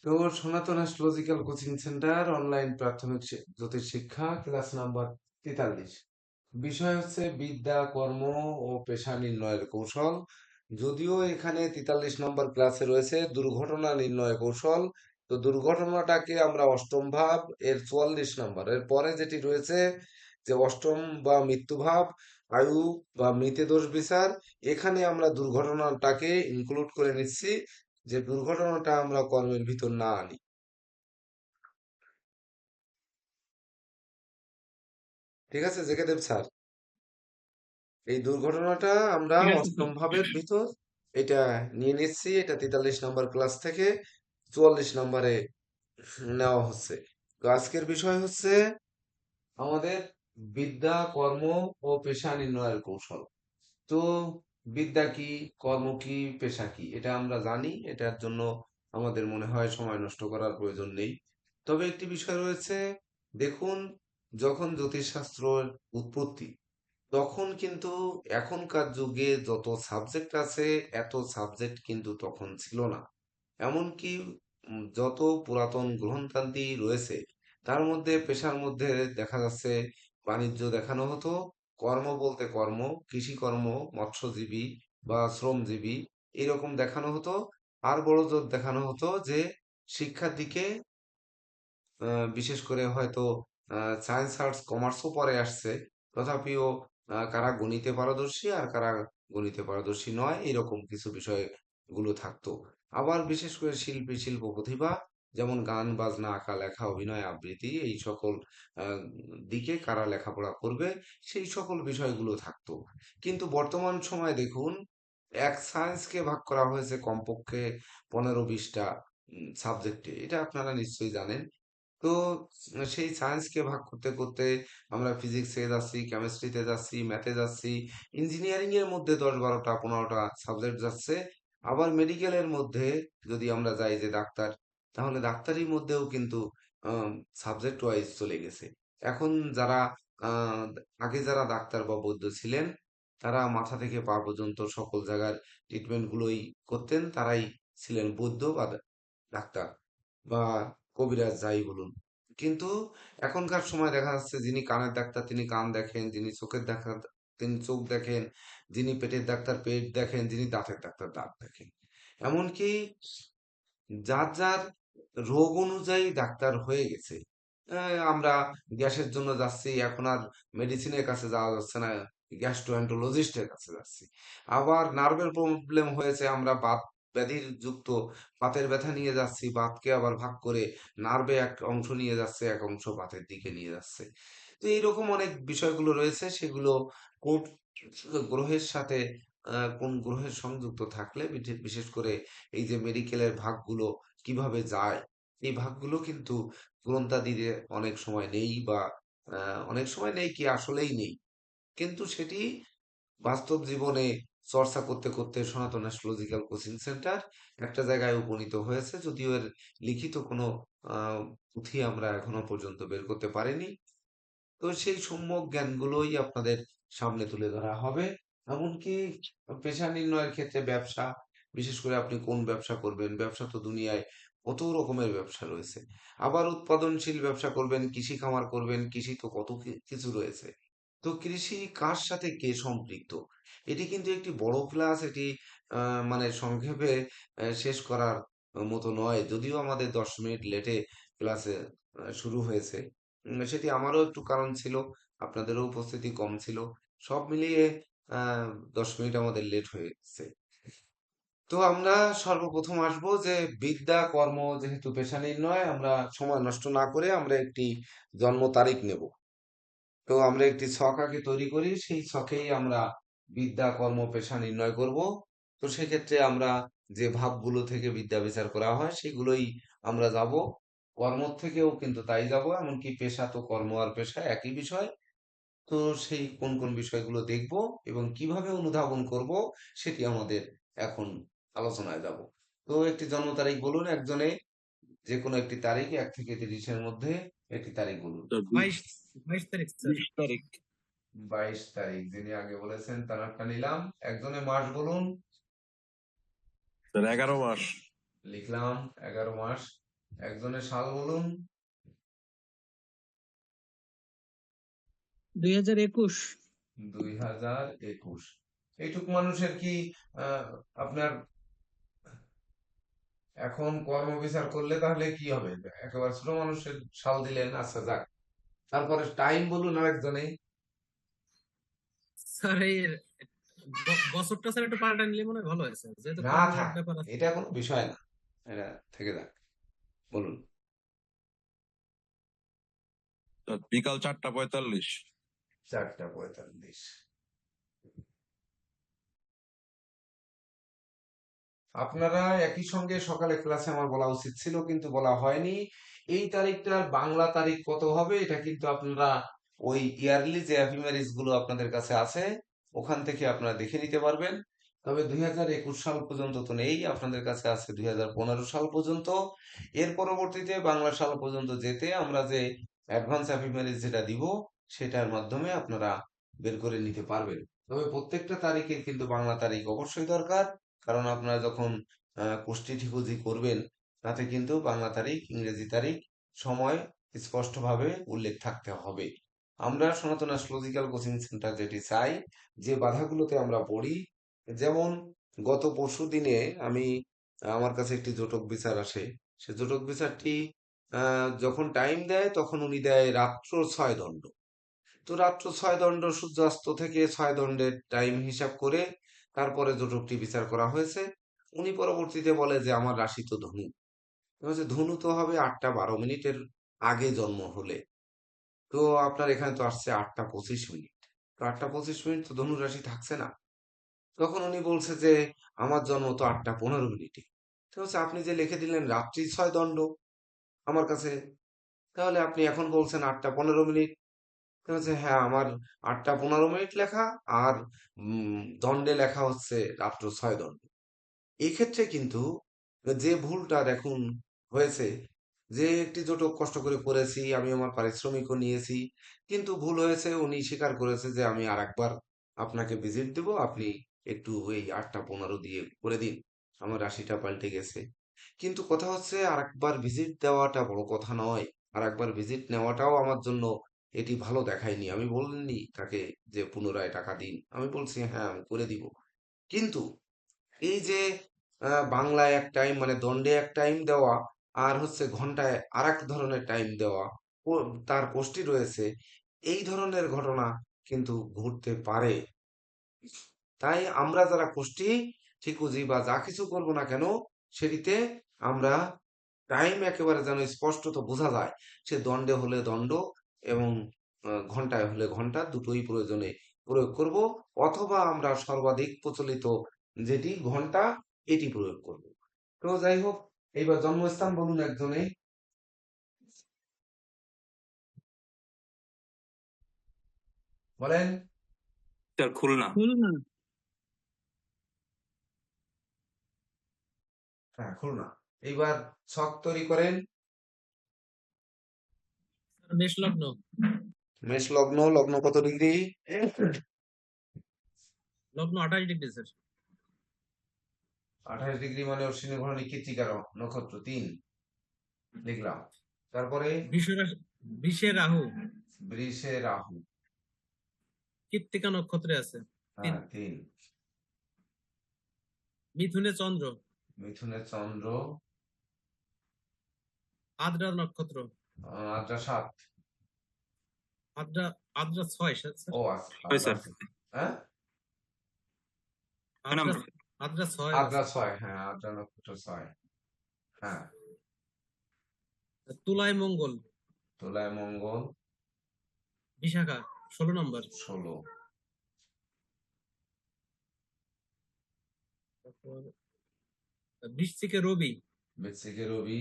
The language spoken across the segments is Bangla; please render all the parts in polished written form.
তো সনাতন অ্যাস্ট্রোলজিক্যাল কোচিং সেন্টার অনলাইন প্রাথমিক জ্যোতিষ শিক্ষা ক্লাস নাম্বার 43। বিষয় হচ্ছে বিদ্যা কর্ম ও পেশা নির্ণয়ের কৌশল। যদিও এখানে 43 নম্বর ক্লাসে রয়েছে দুর্ঘটনা নির্ণয় কৌশল। তো দুর্ঘটনাটাকে আমরা অষ্টম ভাব, এর 44 নম্বর, এর পরে যেটি রয়েছে যে অষ্টম বা মৃত্যু ভাব, আয়ু বা মৃতে দোষ বিচার, এখানে আমরা দুর্ঘটনাটাকে ইনক্লুড করে নিচ্ছি, যে দুর্ঘটনাটা আমরা কর্মের ভিতর না আনি। ঠিক আছে জেকে দেব স্যার, এই দুর্ঘটনাটা আমরা ঠিক আছে অষ্টম ভাবের ভিতর এটা নিয়ে নিচ্ছি। এটা 43 নম্বর ক্লাস থেকে 44 নম্বরে নেওয়া হচ্ছে। তো আজকের বিষয় হচ্ছে আমাদের বিদ্যা কর্ম ও পেশা নির্ণয়ের কৌশল। তো বিদ্যা কি, কর্ম কি, পেশা কি, এটা আমরা জানি। এটার জন্য আমাদের মনে হয় সময় নষ্ট করার প্রয়োজন নেই। তবে একটি বিষয় রয়েছে, দেখুন, যখন জ্যোতিষশাস্ত্রের উৎপত্তি, তখন কিন্তু এখনকার যুগে যত সাবজেক্ট আছে এত সাবজেক্ট কিন্তু তখন ছিল না। এমনকি যত পুরাতন গ্রন্থাদি রয়েছে তার মধ্যে পেশার মধ্যে দেখা যাচ্ছে বাণিজ্য দেখানো হতো, কর্ম বলতে কর্ম, কৃষিকর্ম, মৎস্যজীবী বা শ্রমজীবী এরকম দেখানো হতো। আর বড় জোর দেখানো হতো যে শিক্ষার দিকে, বিশেষ করে হয়তো সায়েন্স আর্টস কমার্সও পরে আসছে, তথাপিও কারা গণিতে পারদর্শী আর কারা গণিতে পারদর্শী নয়, এরকম কিছু বিষয়গুলো থাকতো। আবার বিশেষ করে শিল্পী শিল্প প্রতিভা, যেমন গান বাজনা আঁকা লেখা অভিনয় আবৃত্তি, এই সকল আহ, দিকে কারা লেখাপড়া করবে, সেই সকল বিষয়গুলো থাকতো। কিন্তু বর্তমান সময়ে দেখুন, এক সায়েন্সকে ভাগ করা হয়েছে কমপক্ষে 15-20টা সাবজেক্টে, এটা আপনারা নিশ্চয়ই জানেন। তো সেই সায়েন্সকে ভাগ করতে করতে আমরা ফিজিক্সে যাচ্ছি, কেমিস্ট্রিতে যাচ্ছি, ম্যাথে যাচ্ছি, ইঞ্জিনিয়ারিং এর মধ্যে 10, 12টা, 15টা সাবজেক্ট যাচ্ছে। আবার মেডিকেলের মধ্যে যদি আমরা যাই যে ডাক্তার, তাহলে ডাক্তারির মধ্যেও কিন্তু সাবজেক্ট ওয়াইজ চলে গেছে। এখন যারা আহ, আগে যারা ডাক্তার বা বৈদ্য ছিলেন, তারা মাথা থেকে পা পর্যন্ত সকল জায়গার ট্রিটমেন্ট গুলোই করতেন, তারাই ছিলেন বৈদ্য বা ডাক্তার বা কবিরাজ যাই বলুন। কিন্তু এখনকার সময় দেখা যাচ্ছে যিনি কানের ডাক্তার তিনি কান দেখেন, যিনি চোখের ডাক্তার তিনি চোখ দেখেন, যিনি পেটের ডাক্তার পেট দেখেন, যিনি দাঁতের ডাক্তার দাঁত দেখেন। এমনকি যার যার রোগ অনুযায়ী ডাক্তার হয়ে গেছে। আমরা গ্যাসের জন্য যাচ্ছি, এখন আর মেডিসিনের কাছে যাওয়া যাচ্ছে না, গ্যাস্ট্রোএন্টারোলজিস্টের কাছে যাচ্ছি। আবার নার্ভের প্রবলেম হয়েছে, আমরা বাত ব্যাধির যুক্ত বাতের ব্যথা নিয়ে যাচ্ছি, বাতকে আবার ভাগ করে নার্ভে এক অংশ নিয়ে যাচ্ছে, এক অংশ বাতের দিকে নিয়ে যাচ্ছে। তো এইরকম অনেক বিষয়গুলো রয়েছে, সেগুলো কোন গ্রহের সাথে কোন গ্রহের সংযুক্ত থাকলে বিশেষ করে এই যে মেডিকেলের ভাগগুলো কিভাবে যায়, এই ভাগগুলো কিন্তু গ্রন্থাদিতে অনেক সময় নেই, বা অনেক সময় নেই কি আসলেই নেই। কিন্তু সেটি বাস্তব জীবনে চর্চা করতে করতে সনাতন অ্যাস্ট্রোলজিক্যাল কোচিং সেন্টার একটা জায়গায় উপনীত হয়েছে, যদিও এর লিখিত কোনো আহ পুঁথি আমরা এখনো পর্যন্ত বের করতে পারিনি। তো সেই সম্যক জ্ঞানগুলোই আপনাদের সামনে তুলে ধরা হবে। এমনকি পেশা নির্ণয়ের ক্ষেত্রে ব্যবসা, বিশেষ করে আপনি কোন ব্যবসা করবেন, ব্যবসা তো দুনিয়ায় কত রকমের ব্যবসা রয়েছে। আবার উৎপাদনশীল ব্যবসা করবেন, কৃষি খামার করবেন, কৃষি তো কত কিছু রয়েছে। তো কৃষি কার সাথে কে সম্পৃক্ত, এটি কিন্তু একটি বড় ক্লাস। এটি মানে সংক্ষেপে শেষ করার মতো নয়, যদিও আমাদের 10 মিনিট লেটে ক্লাসে শুরু হয়েছে। সেটি আমারও একটু কারণ ছিল, আপনাদেরও উপস্থিতি কম ছিল, সব মিলিয়ে 10 মিনিট আমাদের লেট হয়েছে। তো আমরা সর্বপ্রথম আসবো যে বিদ্যা কর্ম যেহেতু পেশা নির্ণয়, আমরা সময় নষ্ট না করে আমরা একটি জন্ম তারিখ নেব। তো আমরা একটি ছক আগে তৈরি করি, সেই ছকেই আমরা বিদ্যা কর্ম পেশা নির্ণয় করব। তো সেক্ষেত্রে আমরা যে ভাবগুলো থেকে বিদ্যা বিচার করা হয় সেগুলোই আমরা যাব, কর্ম থেকেও কিন্তু তাই যাব, এমনকি পেশা তো কর্ম আর পেশা একই বিষয়। তো সেই কোন কোন বিষয়গুলো দেখব এবং কিভাবে অনুধাবন করব, সেটি আমাদের এখন আলোচনায় যাব। তো একটি জন্ম তারিখ বলুন একজনে, যে কোনো একটি তারিখ 1 থেকে 30-এর মধ্যে একটি তারিখ বলুন। স্যার 22 22 তারিখ স্যার। 20 তারিখ। 22 তারিখ যিনি আগে বলেছেন তারটা নিলাম। একজনে মাস বলুন। স্যার 11 মাস। লিখলাম 11 মাস। একজনের সাল বলুন। 2021। 2021। এইটুক মানুষের কি আপনার এখন কর্ম বিচার করলে তাহলে কি হবে? একেবারে ছোট মানুষের সাল দিলেন, আচ্ছা যাক। তারপরে টাইম বলুন আরেকজনে। স্যার এই বছরটা স্যার একটু পাল্টা নিলে মনে হয় ভালো হয়েছে, যেহেতু না কর্মের থাক, ব্যাপার আছে। এটা কোনো বিষয় না, এটা থেকে যাক। বলুন। বিকাল 4:45। 4:45। আপনারা একই সঙ্গে সকালে ক্লাসে আমার বলা উচিত ছিল, কিন্তু বলা হয়নি। এই তারিখটার বাংলা তারিখ কত হবে এটা কিন্তু আপনারা ওই ইয়ারলি যে এফএমআরিস গুলো আপনাদের কাছে আছে ওখান থেকে আপনারা দেখে নিতে পারবেন। তবে 2021 সাল পর্যন্ত তো নেই, আপনাদের কাছে আছে 2015 সাল পর্যন্ত। এর পরবর্তীতে বাংলা সাল পর্যন্ত যেতে আমরা যে অ্যাডভান্স এফএমআরিস যেটা দিব সেটার মাধ্যমে আপনারা বের করে নিতে পারবেন। তবে প্রত্যেকটা তারিখের কিন্তু বাংলা তারিখ অবশ্যই দরকার, কারণ আপনারা যখন কোষ্ঠী ঠিকুজি করবেন তাতে কিন্তু বাংলা তারিখ, ইংরেজি তারিখ, সময় স্পষ্টভাবে উল্লেখ থাকতে হবে। আমরা সনাতন অ্যাস্ট্রোলজিক্যাল কোচিং সেন্টার যেটি চাই, যে বাধাগুলোতে আমরা পড়ি, যেমন গত পরশু দিনে আমি আমার কাছে একটি জটক বিচার আসে। সে জটক বিচারটি যখন টাইম দেয় তখন উনি দেয় রাত্র 6 দণ্ড। তো রাত্র 6 দণ্ড সূর্যাস্ত থেকে 6 দণ্ডের টাইম হিসাব করে তারপরে জটকটি বিচার করা হয়েছে। উনি পরবর্তীতে বলে যে আমার রাশি তো ধনু। বলছে ধনু তো হবে 8টা 12 মিনিটের আগে জন্ম হলে। তো আপনার এখানে তো আসছে 8টা 25 মিনিট। তো 8টা 25 মিনিট তো ধনু রাশি থাকছে না। তখন উনি বলছে যে আমার জন্ম তো 8টা 15 মিনিটে। তো হচ্ছে আপনি যে লিখে দিলেন রাত্রি 6 দণ্ড আমার কাছে, তাহলে আপনি এখন বলছেন 8টা 15 মিনিট। তো হচ্ছে হ্যাঁ, আমার 8টা 15 মিনিট লেখা, আর দণ্ডে লেখা হচ্ছে রাত্র 6 দণ্ড। এক্ষেত্রে কিন্তু যে ভুলটা দেখুন হয়েছে, যে একটি জটক কষ্ট করে করেছি, আমি আমার পারিশ্রমিকও নিয়েছি, কিন্তু ভুল হয়েছে, উনি স্বীকার করেছে যে আমি আরেকবার আপনাকে ভিজিট দেব, আপনি একটু ওই 8টা 15 দিয়ে করে দিন, আমার রাশিটা পাল্টে গেছে। কিন্তু কথা হচ্ছে আরেকবার ভিজিট দেওয়াটা বড় কথা নয়, আরেকবার ভিজিট নেওয়াটাও আমার জন্য এটি ভালো দেখায়নি। আমি বলিনি তাকে যে পুনরায় টাকা দিন, আমি বলছি হ্যাঁ আমি করে দিব। কিন্তু এই যে বাংলায় এক টাইম মানে দণ্ডে এক টাইম দেওয়া, আর হচ্ছে ঘন্টায় আর এক ধরনের টাইম দেওয়া, তার কোষ্ঠী রয়েছে, এই ধরনের ঘটনা কিন্তু ঘটতে পারে। তাই আমরা যারা কোষ্ঠী ঠিকুজি বা যা কিছু করব না কেন, সেটিতে আমরা টাইম একেবারে যেন স্পষ্টত বোঝা যায়, সে দণ্ডে হলে দণ্ড এবং ঘন্টায় হলে ঘন্টা, দুটোই প্রয়োজনে প্রয়োগ করব, অথবা আমরা সর্বাধিক প্রচলিত যেটি ঘন্টা, এটি প্রয়োগ করব। তো যাই হোক, এইবার জন্মস্থান বলুন একজনে। বলেন। স্যার খুলনা। খুলনা। হ্যাঁ, খুলনা। এইবার ছক তৈরি করেন। মেষ লগ্ন। মেষ লগ্ন, লগ্ন কত ডিগ্রি? লগ্ন 28 ডিগ্রি স্যার। 28 ডিগ্রি মানে অশ্বিনী ভরণী কৃত্তিকা নক্ষত্র 3 লিখলাম। তারপরে বৃষ রাশি, বৃষে রাহু, বৃষে রাহু। কৃত্তিকা নক্ষত্রে আছে 3। হ্যাঁ 3। মিথুনে চন্দ্র, মিথুনে চন্দ্র। আদ্রা নক্ষত্র। আদ্রা 7। আদ্রা, আদ্রা 6 স্যার। ও আচ্ছা, হয় আদ্রা স্যার। হ্যাঁ, আদ্রা, আদ্রা 6 আদ্রা আছে। 6, হ্যাঁ আদ্রা নক্ষত্র 6। হ্যাঁ। তুলায় মঙ্গল, তুলায় মঙ্গল। বিশাখা 16 নম্বর। 16। তারপর বৃশ্চিকে রবি, বৃশ্চিকে রবি।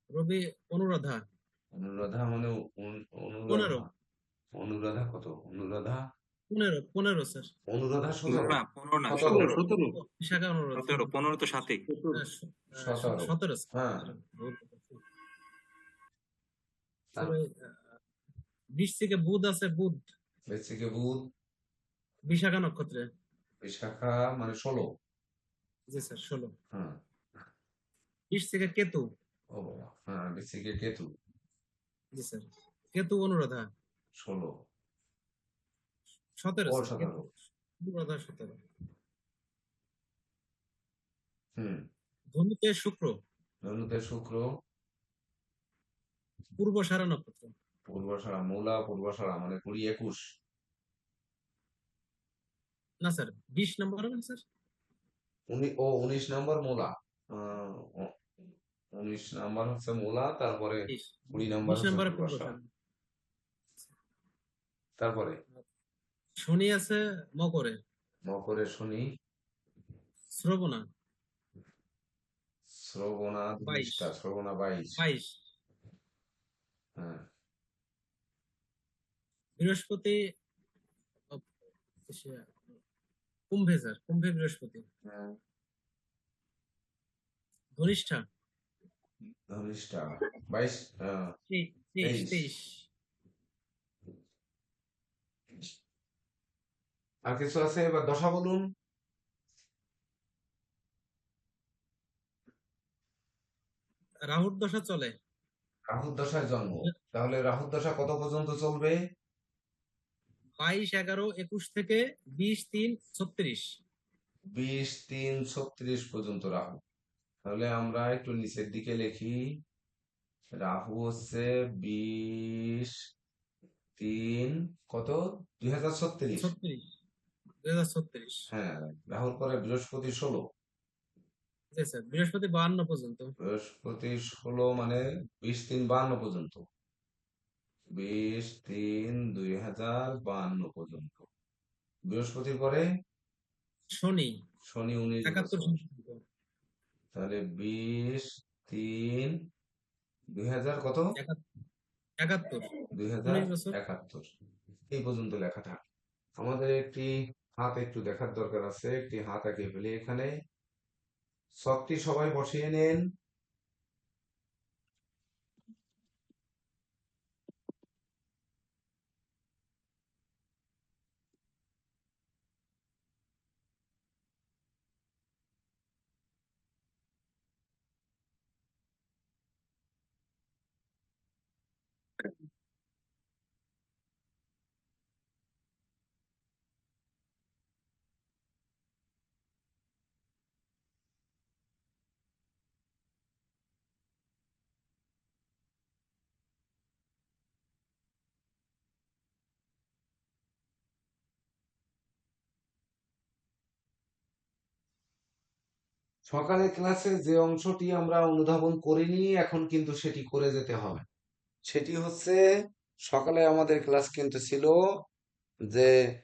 রবি অনুরাধা অনুরাধা মানে 15, অনুরাধা। অনুরাধা কত? অনুরাধা, 15 স্যার। অনুরাধা 17। না 15 না 17। 17। বিশাখা অনুরাধা 17, 15 তো 7-ই। 17। 17 হ্যাঁ। স্যার। ওই, বৃশ্চিকে বুধ আছে, বুধ বৃশ্চিকে বুধ। বিশাখা নক্ষত্রে। বিশাখা মানে 16। জি স্যার 16। হ্যাঁ। 20 থেকে কেতু। ও হ্যাঁ, বৃশ্চিকে কেতু। জি স্যার। কেতু অনুরাধা 16। 17 ও স্যার। 17। কেতু অনুরাধা 17। হুম। ধনুতে শুক্র, ধনুতে শুক্র। পূর্বষাঢ়া নক্ষত্র। পূর্বাষাঢ়া, মূলা পূর্বাষাঢ়া মানে 20 21। না স্যার, 20 নম্বর হবে না স্যার? 19 নম্বর মূলা। আহ, ও- 19 নাম্বার হচ্ছে মূলা, তারপরে 20 20 নাম্বার 20 হচ্ছে নম্বরে পূর্বাষাঢ়া। পূর্বষাঢ়া। তারপরে শনি আছে মকরে, মকরে শনি। শ্রবণা শ্রবণা 22। 19টা, শ্রবণা 22। 22 হ্যাঁ। বৃহস্পতি কুম্ভে স্যার, কুম্ভে বৃহস্পতি। হ্যাঁ, ধনিষ্ঠা ধনিষ্ঠা 22। 23। 23। 23 আর কিছু আছে? এবার দশা বলুন। রাহুর দশা চলে। রাহুর দশায় জন্ম। তাহলে রাহুর দশা কত পর্যন্ত চলবে? 22 11 21 থেকে 20 3 36। 20 3 36 পর্যন্ত রাহু। তাহলে আমরা একটু নিচের দিকে লিখি। রাহু হচ্ছে 20 3 কত, 2036। 36 2036। হ্যাঁ। রাহুর পরে বৃহস্পতি 16। জি স্যার, বৃহস্পতি 52 পর্যন্ত। বৃহস্পতি 16 মানে 20 3 52 পর্যন্ত। 20 3 2052 পর্যন্ত। বৃহস্পতির পরে শনি শনি 19 71 বছর। পর্যন্ত। তাহলে 20 3 2000 কত, 71 19 বছর। 2071 এই পর্যন্ত লেখাটা। আমাদের একটি হাত একটু দেখার দরকার আছে, একটি হাত এঁকে ফেলি এখানে। ছকটি সবাই বসিয়ে নেন। সকালে ক্লাসে যে অংশটি আমরা অনুধাবন করিনি, এখন কিন্তু সেটি করে যেতে হবে। সেটি হচ্ছে, সকালে আমাদের ক্লাস কিন্তু ছিল যে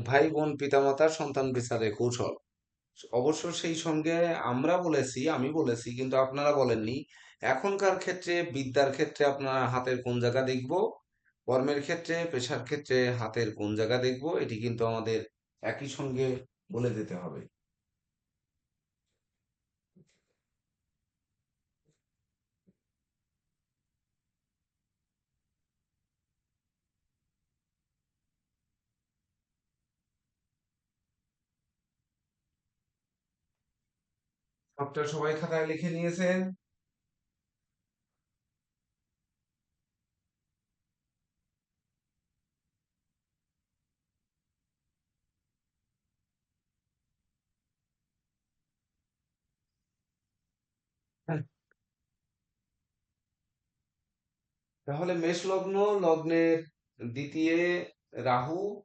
ভাই বোন পিতামাতার সন্তান বিচারে কৌশল। অবশ্য সেই সঙ্গে আমরা বলেছি, আমি বলেছি, কিন্তু আপনারা বলেননি। এখনকার ক্ষেত্রে, বিদ্যার ক্ষেত্রে আপনারা হাতের কোন জায়গা দেখব, কর্মের ক্ষেত্রে, পেশার ক্ষেত্রে হাতের কোন জায়গা দেখব, এটি কিন্তু আমাদের একই সঙ্গে বলে দিতে হবে। সবটা সবাই খাতায় লিখে নিয়েছেন? হ্যাঁ। তাহলে মেষ লগ্ন, লগ্নের দ্বিতীয় রাহু,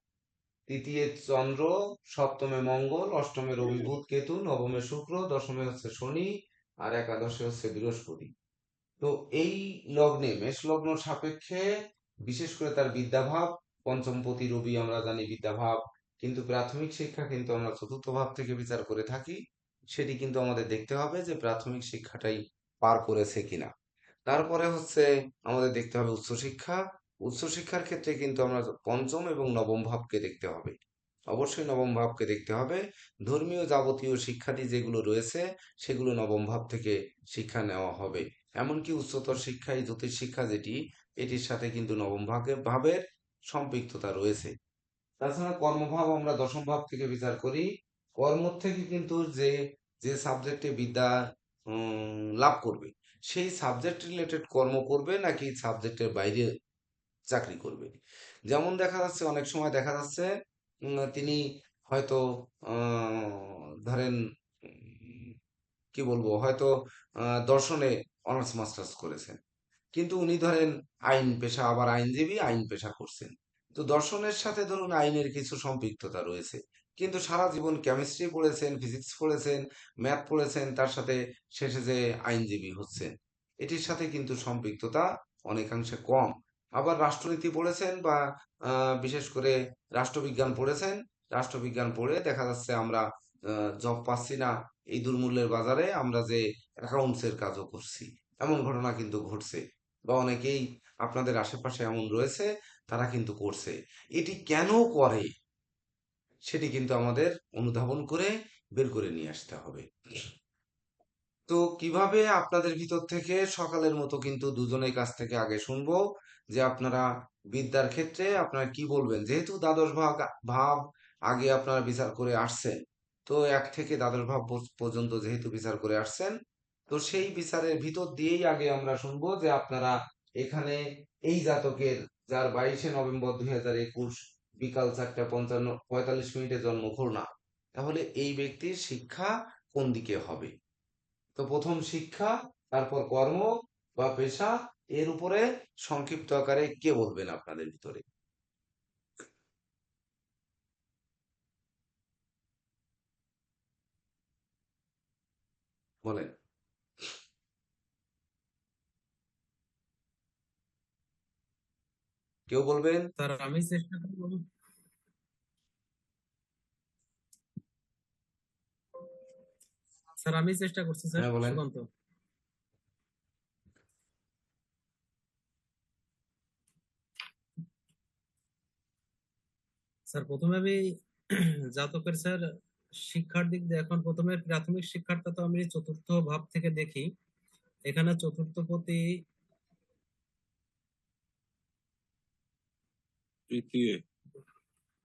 তৃতীয় চন্দ্র, সপ্তমে মঙ্গল, অষ্টমে রবি বুধ কেতু, নবমে শুক্র, দশমে হচ্ছে শনি, আর একাদশে হচ্ছে বৃহস্পতি। তো এই লগ্নে, মেষ লগ্ন সাপেক্ষে, বিশেষ করে তার বিদ্যাভাব, পঞ্চমপতি রবি আমরা জানি বিদ্যাভাব, কিন্তু প্রাথমিক শিক্ষা কিন্তু আমরা চতুর্থ ভাব থেকে বিচার করে থাকি। সেটি কিন্তু আমাদের দেখতে হবে যে প্রাথমিক শিক্ষাটাই পার করেছে কিনা। তারপরে হচ্ছে আমাদের দেখতে হবে উচ্চশিক্ষা। উচ্চশিক্ষার ক্ষেত্রে কিন্তু আমরা পঞ্চম এবং নবম ভাবকে দেখতে হবে। অবশ্যই নবম ভাবকে দেখতে হবে। ধর্মীয় যাবতীয় শিক্ষাদি যেগুলো রয়েছে, সেগুলো নবম ভাব থেকে শিক্ষা নেওয়া হবে। এমনকি উচ্চতর শিক্ষায় জ্যোতিষ শিক্ষা যেটি, এটির সাথে কিন্তু নবম ভাবের সম্পৃক্ততা রয়েছে। তাছাড়া কর্মভাব আমরা দশম ভাব থেকে বিচার করি। কর্ম থেকে কিন্তু যে যে সাবজেক্টে বিদ্যা লাভ করবে, সেই সাবজেক্ট রিলেটেড কর্ম করবে নাকি সাবজেক্টের বাইরে চাকরি করবে। যেমন দেখা যাচ্ছে অনেক সময় দেখা যাচ্ছে তিনি হয়তো ধরেন কি বলবো, হয়তো দর্শনে অনার্স মাস্টার্স করেছেন, কিন্তু উনি ধরেন আইন পেশা, আবার আইনজীবী আইন পেশা করছেন। তো দর্শনের সাথে ধরুন আইনের কিছু সম্পৃক্ততা রয়েছে, কিন্তু সারা জীবন কেমিস্ট্রি পড়েছেন, ফিজিক্স পড়েছেন, ম্যাথ পড়েছেন, তার সাথে শেষে যে আইনজীবী হচ্ছেন, এটির সাথে কিন্তু সম্পৃক্ততা অনেকাংশে কম। আবার রাষ্ট্রনীতি পড়েছেন বা বিশেষ করে রাষ্ট্রবিজ্ঞান পড়েছেন, রাষ্ট্রবিজ্ঞান পড়ে দেখা যাচ্ছে আমরা জব পাচ্ছি না, এই দুর্মূল্যের বাজারে আমরা যে অ্যাকাউন্টসের কাজও করছি, এমন ঘটনা কিন্তু ঘটছে, বা অনেকেই আপনাদের আশেপাশে এমন রয়েছে, তারা কিন্তু করছে। এটি কেন করে সেটি কিন্তু আমাদের অনুধাবন করে বের করে নিয়ে আসতে হবে। তো কিভাবে আপনাদের ভিতর থেকে সকালের মতো কিন্তু দুজনের কাছ থেকে আগে শুনবো যে আপনারা বিদ্যার ক্ষেত্রে আপনারা কি বলবেন, যেহেতু দ্বাদশ ভাগ ভাব আগে আপনারা বিচার করে আসছেন, তো এক থেকে দ্বাদশ ভাব পর্যন্ত যেহেতু বিচার করে আসছেন, তো সেই বিচারের ভিতর দিয়েই আগে আমরা শুনবো যে আপনারা এখানে এই জাতকের, যার 22শে নভেম্বর 2021 বিকাল 4:45 জন্ম খুলনা, তাহলে এই ব্যক্তির শিক্ষা কোন দিকে হবে। তো প্রথম শিক্ষা, তারপর কর্ম বা পেশা, এর উপরে সংক্ষিপ্ত আকারে কে বলবেন আপনাদের ভিতরে, বলেন। কেউ বলবেন? স্যার আমি চেষ্টা করবো। স্যার আমি চেষ্টা করছি স্যার, হ্যাঁ বলেন। সুকান্ত। স্যার প্রথমে আমি জাতকের স্যার শিক্ষার দিক দিয়ে, এখন প্রথমে প্রাথমিক শিক্ষাটা তো আমি চতুর্থ ভাব থেকে দেখি। এখানে চতুর্থপতি, তৃতীয়।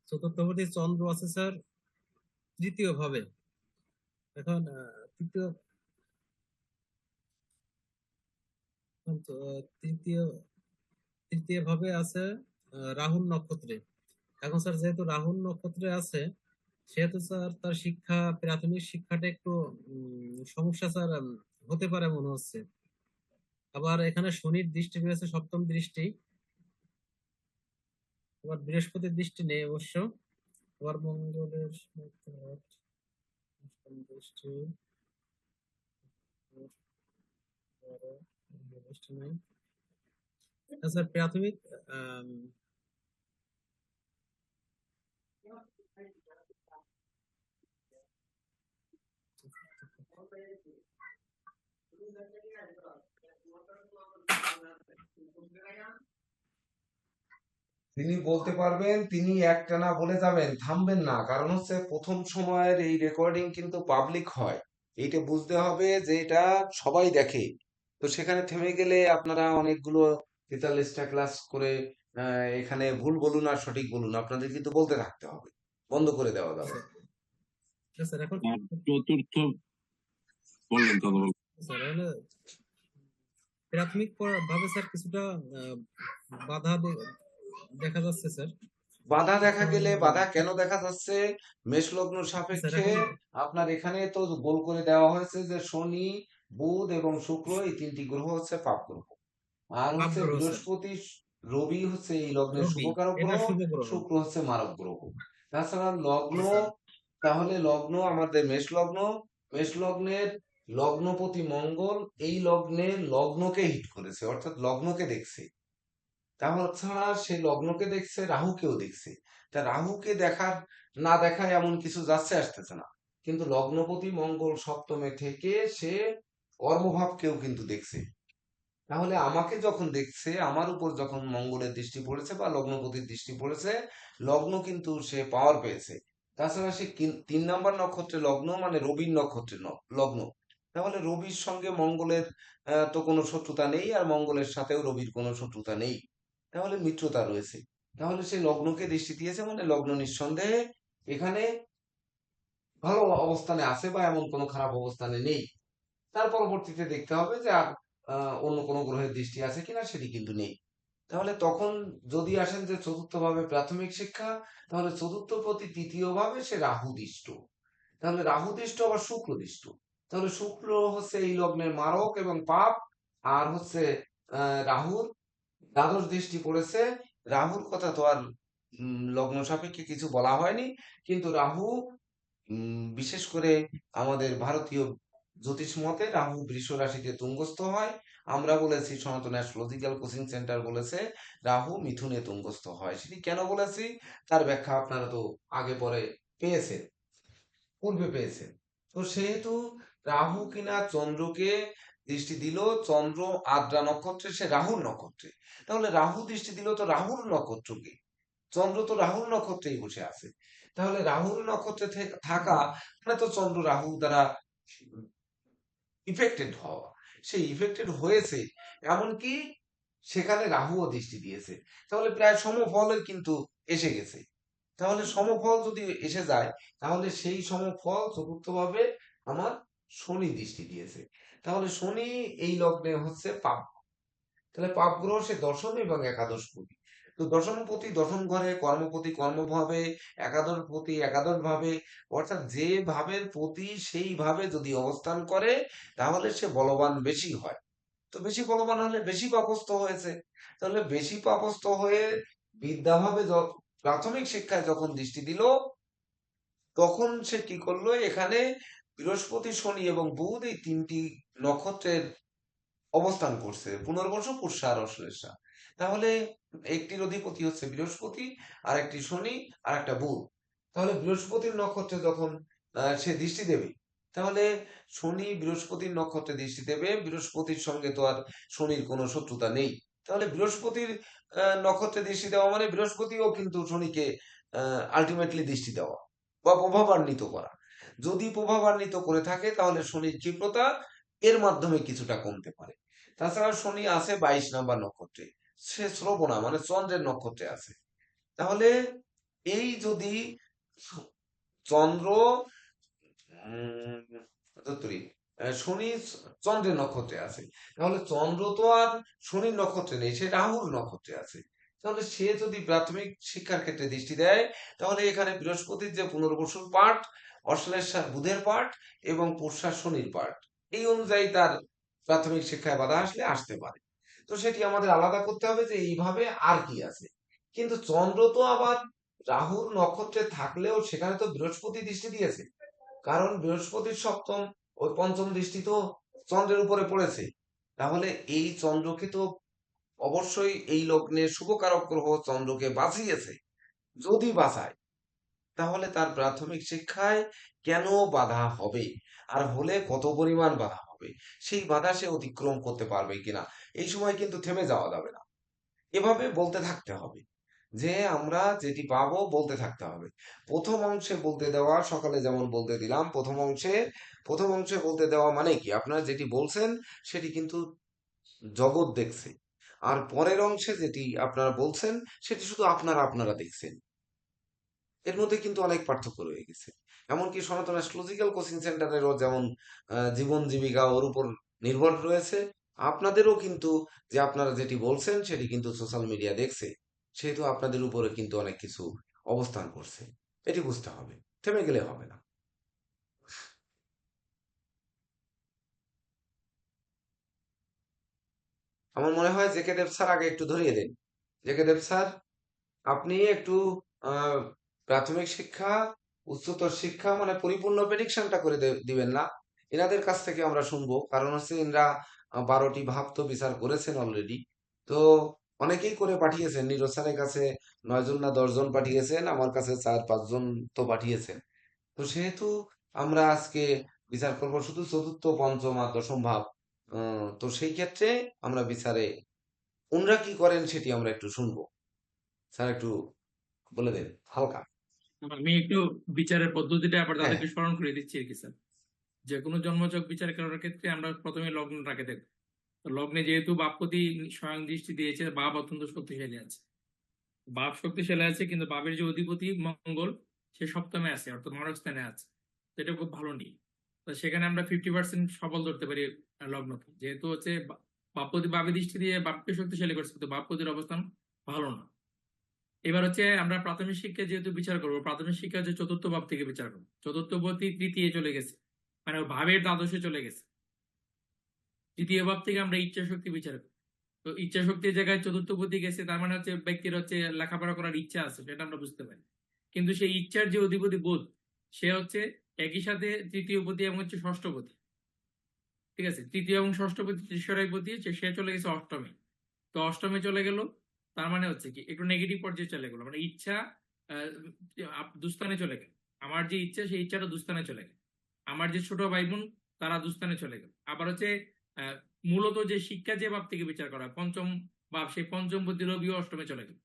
চতুর্থপতি চন্দ্র আছে স্যার তৃতীয় ভাবে। এখন তৃতীয়, তৃতীয় তৃতীয় ভাবে আছে রাহুল নক্ষত্রে। এখন স্যার যেহেতু রাহুল নক্ষত্রে আছে, সেহেতু স্যার তার শিক্ষা, প্রাথমিক শিক্ষাটা একটু সমস্যা স্যার হতে পারে মনে হচ্ছে। আবার এখানে শনির দৃষ্টি রয়েছে, সপ্তম দৃষ্টি। আবার বৃহস্পতির দৃষ্টি নেই অবশ্য। আবার মঙ্গলের অষ্টম দৃষ্টি, দৃষ্টি নেই। স্যার প্রাথমিক আম, তিনি বলতে পারবেন, তিনি একটানা বলে যাবেন, থামবেন না, কারণ হচ্ছে প্রথম সময়ের এই রেকর্ডিং কিন্তু পাবলিক হয়, এইটা বুঝতে হবে যে এটা সবাই দেখে। তো সেখানে থেমে গেলে আপনারা অনেকগুলো 43টা ক্লাস করে এখানে ভুল বলুন আর সঠিক বলুন, আপনাদের কিন্তু বলতে থাকতে হবে, বন্ধ করে দেওয়া যাবে না। স্যার এখন আর চতুর্থ বললেন তো বলুন। স্যার হলো প্রাথমিক ভাবে স্যার কিছুটা আহ, বাধা দেখা যাচ্ছে স্যার। বাধা দেখা এখন গেলে, বাধা কেন দেখা যাচ্ছে, মেষ লগ্ন স্যার সাপেক্ষে এখন আপনার এখানে তো গোল করে দেওয়া হয়েছে যে শনি, বুধ এবং শুক্র এই তিনটি গ্রহ হচ্ছে পাপ গ্রহ, আর পাপ হচ্ছে গ্রহ স্যার, বৃহস্পতি, রবি হচ্ছে এই লগ্নের রবি শুভকারক এটা গ্রহ, শুভ গ্রহ। শুক্র হচ্ছে মারক গ্রহ। তাছাড়া লগ্ন, জি স্যার। তাহলে লগ্ন আমাদের মেষ লগ্ন, মেষ লগ্নের লগ্নপতি মঙ্গল এই লগ্নে লগ্নকে হিট করেছে, অর্থাৎ লগ্নকে দেখছে। তাহলে ছাড়া সে লগ্নকে দেখছে, রাহুকেও দেখছে। তা রাহুকে দেখার, না দেখায় এমন কিছু যাচ্ছে আসতেছে না, কিন্তু লগ্নপতি মঙ্গল সপ্তমে থেকে সে কর্মভাবকেও কিন্তু দেখছে। তাহলে আমাকে যখন দেখছে, আমার উপর যখন মঙ্গলের দৃষ্টি পড়েছে বা লগ্নপতির দৃষ্টি পড়েছে, লগ্ন কিন্তু সে পাওয়ার পেয়েছে। তাছাড়া সে 3 নাম্বার নক্ষত্রে লগ্ন, মানে রবির নক্ষত্রে লগ্ন, তাহলে রবির সঙ্গে মঙ্গলের তো কোনো শত্রুতা নেই, আর মঙ্গলের সাথেও রবির কোনো শত্রুতা নেই, তাহলে মিত্রতা রয়েছে। তাহলে সে লগ্নকে দৃষ্টি দিয়েছে, মানে লগ্ন নিঃসন্দেহে এখানে ভালো অবস্থানে আছে বা এমন কোনো খারাপ অবস্থানে নেই। তার পরবর্তীতে দেখতে হবে যে আর অন্য কোনো গ্রহের দৃষ্টি আছে কিনা, সেটি কিন্তু নেই। তাহলে তখন যদি আসেন যে চতুর্থ ভাবে প্রাথমিক শিক্ষা, তাহলে চতুর্থ প্রতি তৃতীয় ভাবে সে রাহু দৃষ্ট। তাহলে রাহু দৃষ্ট আবার শুক্র দৃষ্ট। তাহলে শুক্র হচ্ছে এই লগ্নের মারক এবং পাপ, আর হচ্ছে রাহুর দ্বাদশ দৃষ্টি পড়েছে। রাহুর কথা তো আর লগ্ন সাপেক্ষে কিছু বলা হয়নি, কিন্তু রাহু বিশেষ করে আমাদের ভারতীয় জ্যোতিষ মতে রাহু বৃষ রাশিতে তুঙ্গস্থ হয়। আমরা বলেছি, সনাতন অ্যাস্ট্রোলজিক্যাল কোচিং সেন্টার বলেছে রাহু মিথুনে তুঙ্গস্থ হয়। সেটি কেন বলেছি তার ব্যাখ্যা আপনারা তো আগে পরে পেয়েছেন, পূর্বে পেয়েছেন। তো সেহেতু রাহু কিনা চন্দ্রকে দৃষ্টি দিল, চন্দ্র আদ্রা নক্ষত্রে, সে রাহুর নক্ষত্রে। তাহলে রাহু দৃষ্টি দিল তো রাহুর নক্ষত্রকে, চন্দ্র তো রাহুর নক্ষত্রেই বসে আছে। তাহলে রাহুর নক্ষত্রে থাকা মানে তো চন্দ্র রাহু দ্বারা ইফেক্টেড হওয়া, সেই ইফেক্টেড হয়েছে, এমনকি সেখানে রাহুও দৃষ্টি দিয়েছে। তাহলে প্রায় সমফলই কিন্তু এসে গেছে। তাহলে সমফল যদি এসে যায়, তাহলে সেই সমফল চতুর্থভাবে আমার শনি দৃষ্টি দিয়েছে। তাহলে শনি এই লগ্নে হচ্ছে পাপ। তাহলে পাপ গ্রহ সে দশম এবং একাদশ পতি। তো দশম পতি দশম ঘরে, কর্মপতি কর্মভাবে, একাদশ পতি একাদশ ভাবে, অর্থাৎ যে ভাবের প্রতি সেই ভাবে যদি অবস্থান করে, তাহলে সে বলবান বেশি হয়। তো বেশি বলবান হলে বেশি পাপস্থ হয়েছে। তাহলে বেশি পাপস্থ হয়ে বিদ্যাভাবে প্রাথমিক শিক্ষায় যখন দৃষ্টি দিল, তখন সে কি করলো, এখানে বৃহস্পতি শনি এবং বুধ এই তিনটি নক্ষত্রের অবস্থান করছে, পুনর্বসু পুষ্যা আর অশ্লেষা। তাহলে একটির অধিপতি হচ্ছে বৃহস্পতি, আর একটি শনি, আর একটা বুধ। তাহলে বৃহস্পতির নক্ষত্রে যখন সে দৃষ্টি দেবে, তাহলে শনি বৃহস্পতির নক্ষত্রে দৃষ্টি দেবে। বৃহস্পতির সঙ্গে তো আর শনির কোনো শত্রুতা নেই। তাহলে বৃহস্পতির নক্ষত্রে দৃষ্টি দেওয়া মানে বৃহস্পতিও কিন্তু শনিকে আলটিমেটলি দৃষ্টি দেওয়া বা প্রভাবান্বিত করা। যদি প্রভাবান্বিত করে থাকে, তাহলে শনির ক্ষিপ্রতা এর মাধ্যমে কিছুটা কমতে পারে। তাছাড়া শনি আছে 22 নম্বর নক্ষত্রে, সে শ্রবণা মানে চন্দ্রের নক্ষত্রে আছে। তাহলে এই যদি চন্দ্র ধত্তরি, শনি চন্দ্রের নক্ষত্রে আছে, তাহলে চন্দ্র তো আর শনির নক্ষত্রে নেই, সে রাহুর নক্ষত্রে আছে। তাহলে সে যদি প্রাথমিক শিক্ষার ক্ষেত্রে দৃষ্টি দেয়, তাহলে এখানে বৃহস্পতির যে পুনর্বসুর পাঠ, অশ্লেষার বুধের পাঠ এবং পুষ্যার শনির পাঠ, এই অনুযায়ী তার প্রাথমিক শিক্ষায় বাধা আসলে আসতে পারে। তো সেটি আমাদের আলাদা করতে হবে যে এইভাবে আর কি আছে। কিন্তু চন্দ্র তো আবার রাহুর নক্ষত্রে থাকলেও সেখানে তো বৃহস্পতি দৃষ্টি দিয়েছে, কারণ বৃহস্পতির সপ্তম ওই পঞ্চম দৃষ্টি তো চন্দ্রের উপরে পড়েছে। তাহলে এই চন্দ্রকে তো অবশ্যই এই লগ্নের শুভকারক গ্রহ চন্দ্রকে বাঁচিয়েছে। যদি বাঁচায়, তাহলে তার প্রাথমিক শিক্ষায় কেন বাধা হবে, আর হলে কত পরিমাণ বাধা হবে, সেই বাধা সে অতিক্রম করতে পারবে কিনা, এই সময় কিন্তু থেমে যাওয়া যাবে না। এভাবে বলতে থাকতে হবে, যে আমরা যেটি পাবো বলতে থাকতে হবে। প্রথম অংশে বলতে দেওয়া, সকালে যেমন বলতে দিলাম, প্রথম অংশে বলতে দেওয়া মানে কি, আপনারা যেটি বলছেন সেটি কিন্তু জগৎ দেখছে, আর পরের অংশে যেটি আপনারা বলছেন সেটি শুধু আপনারা দেখছেন। এর মধ্যে কিন্তু অনেক পার্থক্য রয়ে গেছে। এমনকি সনাতন অ্যাস্ট্রোলজিক্যাল কোচিং সেন্টারেরও যেমন জীবন জীবিকা ওর উপর নির্ভর রয়েছে, আপনাদেরও কিন্তু যে আপনারা যেটি বলছেন সেটি কিন্তু সোশ্যাল মিডিয়া দেখছে, সেহেতু আপনাদের উপরে কিন্তু অনেক কিছু অবস্থান করছে। এটি বুঝতে হবে, থেমে গেলে হবে না। আমার মনে হয় জেকে দেব স্যার আগে একটু ধরিয়ে দেন। জেকে দেব স্যার, আপনি একটু আহ, প্রাথমিক শিক্ষা, উচ্চতর শিক্ষা মানে পরিপূর্ণ প্রেডিকশনটা করে দিবেন না? এনাদের কাছ থেকে আমরা শুনবো, কারণ হচ্ছে এনরা 12টি ভাব তো বিচার করেছেন অলরেডি। তো অনেকেই করে পাঠিয়েছেন, নীরজ স্যারের কাছে 9 জন না 10 জন পাঠিয়েছেন, আমার কাছে 4-5 জন তো পাঠিয়েছেন। তো সেহেতু আমরা আজকে বিচার করব শুধু চতুর্থ পঞ্চম আর দশম ভাব। তো সেই ক্ষেত্রে আমরা বিচারে ওনরা কি করেন সেটি আমরা একটু শুনবো। স্যার একটু বলে দেন হালকা। আমি একটু বিচারের পদ্ধতিটা আবার হ্যাঁ, তাদেরকে স্মরণ করে দিচ্ছি আর কি স্যার। যে কোনো জন্মছক বিচার করার ক্ষেত্রে আমরা প্রথমে লগ্নটাকে দেখব। তো লগ্নে যেহেতু বাপপতি স্বয়ং দৃষ্টি দিয়েছে, বাপ অত্যন্ত শক্তিশালী আছে। বাপ শক্তিশালী আছে, কিন্তু বাপের যে অধিপতি মঙ্গল, সে সপ্তমে আছে, অর্থাৎ মারক স্থানে আছে। তো এটা খুব ভালো নেই। তো সেখানে আমরা 50% সফল ধরতে পারি লগ্নকে, যেহেতু হচ্ছে বাপপতি বাপে দৃষ্টি দিয়ে বাপকে শক্তিশালী করছে, কিন্তু বাপপতির অবস্থান ভালো না। এবার হচ্ছে আমরা প্রাথমিক শিক্ষা যেহেতু বিচার করবো, প্রাথমিক শিক্ষা হচ্ছে চতুর্থ ভাব থেকে বিচার করবো। চতুর্থ পতি তৃতীয় চলে গেছে, মানে ও ভাবের দ্বাদশে চলে গেছে। তৃতীয় ভাব থেকে আমরা ইচ্ছা শক্তি বিচার করি। তো ইচ্ছা শক্তির জায়গায় চতুর্থ পতি গেছে, তার মানে হচ্ছে ব্যক্তির হচ্ছে লেখাপড়া করার ইচ্ছা আছে, সেটা আমরা বুঝতে পারি। কিন্তু সেই ইচ্ছার যে অধিপতি বোধ, সে হচ্ছে একই সাথে তৃতীয় পতি এবং হচ্ছে ষষ্ঠ পতি। ঠিক আছে, তৃতীয় এবং ষষ্ঠ পতি ত্রিশরাই পতি, সে চলে গেছে অষ্টমে। তো অষ্টমে চলে গেল, তার মানে হচ্ছে কি একটু নেগেটিভ পর্যায়ে চলে গেল, মানে ইচ্ছা দুস্থানে চলে গেল। আমার যে ইচ্ছা, সেই ইচ্ছাটা দুস্থানে চলে গেল। আমার যে ছোট ভাই বোন, তারা দুস্থানে চলে গেল। আবার হচ্ছে আহ, মূলত যে শিক্ষা যে ভাব থেকে বিচার করা হয়, পঞ্চম ভাব, সেই পঞ্চম পতি রবিও অষ্টমে চলে গেল।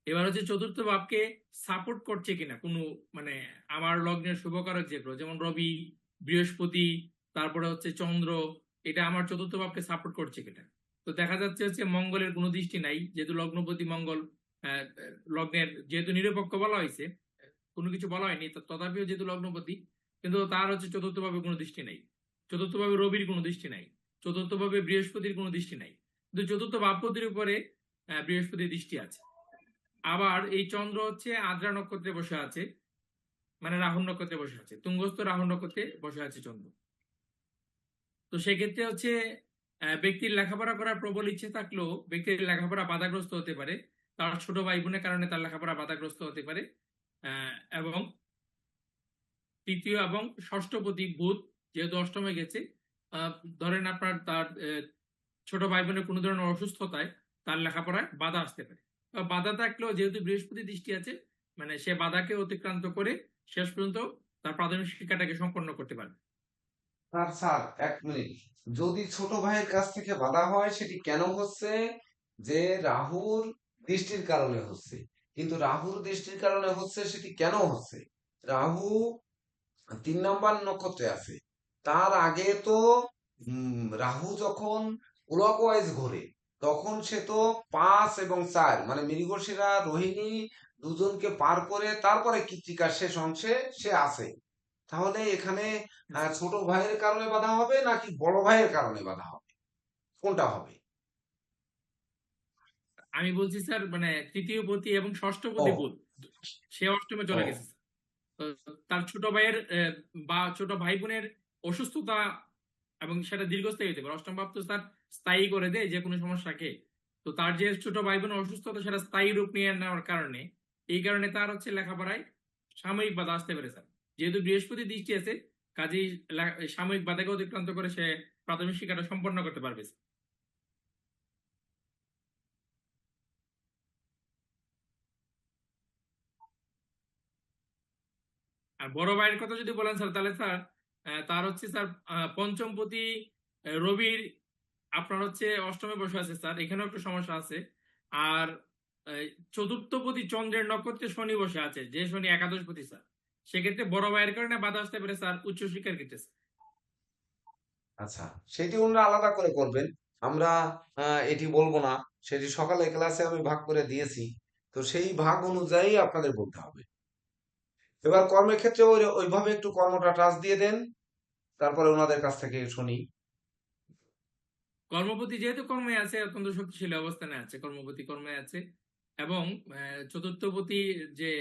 এবার হচ্ছে চতুর্থ ভাবকে সাপোর্ট করছে কিনা কোনো, মানে আমার লগ্নের শুভকারক যেগুলো, যেমন রবি, বৃহস্পতি, তারপরে হচ্ছে চন্দ্র, এটা আমার চতুর্থ ভাবকে সাপোর্ট করছে কিনা। তো দেখা যাচ্ছে হচ্ছে মঙ্গলের কোনো দৃষ্টি নাই, যেহেতু লগ্নপতি মঙ্গল, লগ্নের যেহেতু নিরপেক্ষ বলা হয়েছে, কোনো কিছু বলা হয়নি, তথাপিও যেহেতু লগ্নপতি, কিন্তু তার হচ্ছে চতুর্থ ভাবে কোনো দৃষ্টি নাই। চতুর্থ ভাবে রবির কোনো দৃষ্টি নাই। চতুর্থ ভাবে বৃহস্পতির কোনো দৃষ্টি নাই। কিন্তু চতুর্থ ভাবপতির উপরে বৃহস্পতির দৃষ্টি আছে। আবার এই চন্দ্র হচ্ছে আদ্রা নক্ষত্রে বসে আছে, মানে রাহু নক্ষত্রে বসে আছে, তুঙ্গস্থ রাহু নক্ষত্রে বসে আছে চন্দ্র। তো সেক্ষেত্রে হচ্ছে ব্যক্তির লেখাপড়া করার প্রবল ইচ্ছে থাকলেও ব্যক্তির লেখাপড়া বাধাগ্রস্ত হতে পারে, তার ছোট ভাই বোনের কারণে তার লেখাপড়া বাধাগ্রস্ত হতে পারে। এবং তৃতীয় এবং ষষ্ঠ পতি বুধ যেহেতু অষ্টমে গেছে, আহ, ধরেন আপনার তার ছোট ভাই বোনের কোনো ধরনের অসুস্থতায় তার লেখাপড়ায় বাধা আসতে পারে। বাধা থাকলেও যেহেতু বৃহস্পতি দৃষ্টি আছে, মানে সে বাধাকে অতিক্রান্ত করে শেষ পর্যন্ত তার প্রাথমিক শিক্ষাটাকে সম্পন্ন করতে পারবে। স্যার 1 মিনিট, যদি ছোট ভাইয়ের কাছ থেকে বাধা হয় সেটি কেন হচ্ছে? যে রাহুর দৃষ্টির কারণে হচ্ছে। কিন্তু রাহুর দৃষ্টির কারণে হচ্ছে সেটি কেন হচ্ছে? রাহু 3 নম্বর নক্ষত্রে আছে। তার আগে তো রাহু যখন ক্লকওয়াইজ ঘোরে, তখন সে তো 5 এবং 4 মানে মৃগশিরা রোহিণী দুজনকে পার করে তারপরে কৃত্তিকার শেষ অংশে সে আছে। তাহলে এখানে ছোট ভাইয়ের কারণে বাধা হবে নাকি বড় ভাইয়ের কারণে বাধা হবে, কোনটা হবে? আমি বলছি স্যার, মানে তৃতীয় পতি এবং ষষ্ঠ ও পতি বুধ, সে অষ্টমে চলে ও গেছে স্যার। তো তার ছোট ভাইয়ের বা ছোট ভাই বোনের অসুস্থতা, এবং সেটা দীর্ঘস্থায়ী হতে পারে। অষ্টম ভাব তো স্যার স্থায়ী করে দেয় যে কোনো সমস্যাকে। তো তার যে ছোট ভাই বোনের অসুস্থতা, সেটা স্থায়ী রূপ নিয়ে নেওয়ার কারণে, এই কারণে তার হচ্ছে লেখাপড়ায় সাময়িক বাধা আসতে পারে স্যার। যেহেতু বৃহস্পতি দৃষ্টি আছে, কাজেই সাময়িক বাধাকে অতিক্রান্ত করে সে প্রাথমিক শিক্ষাটা সম্পন্ন করতে পারবে স্যার। আর বড় ভাইয়ের কথা যদি বলেন স্যার, তাহলে স্যার তার হচ্ছে স্যার পঞ্চমপতি রবির আপনার হচ্ছে অষ্টমে বসে আছে স্যার, এখানেও একটু সমস্যা আছে। আর আহ, চতুর্থপতি চন্দ্রের নক্ষত্রে শনি বসে আছে, যে শনি একাদশপতি স্যার। সেক্ষেত্রে বড় ভাইয়ের কারণে বাধা আসতে পারে স্যার উচ্চশিক্ষার ক্ষেত্রে স্যার। আচ্ছা, সেটি ওনারা আলাদা করে করবেন, আমরা এটি বলবো না। সেটি সকালে ক্লাসে আমি ভাগ করে দিয়েছি, তো সেই ভাগ অনুযায়ী আপনাদের বলতে হবে। এবার কর্মের ক্ষেত্রে ওইভাবে একটু কর্মটা টাচ দিয়ে দেন, তারপরে ওনাদের কাছ থেকে শুনি। কর্মপতি যেহেতু কর্মে আছে, অত্যন্ত শক্তিশালী অবস্থানে আছে, কর্মপতি কর্মে আছে। এবং চতুর্থপতি যে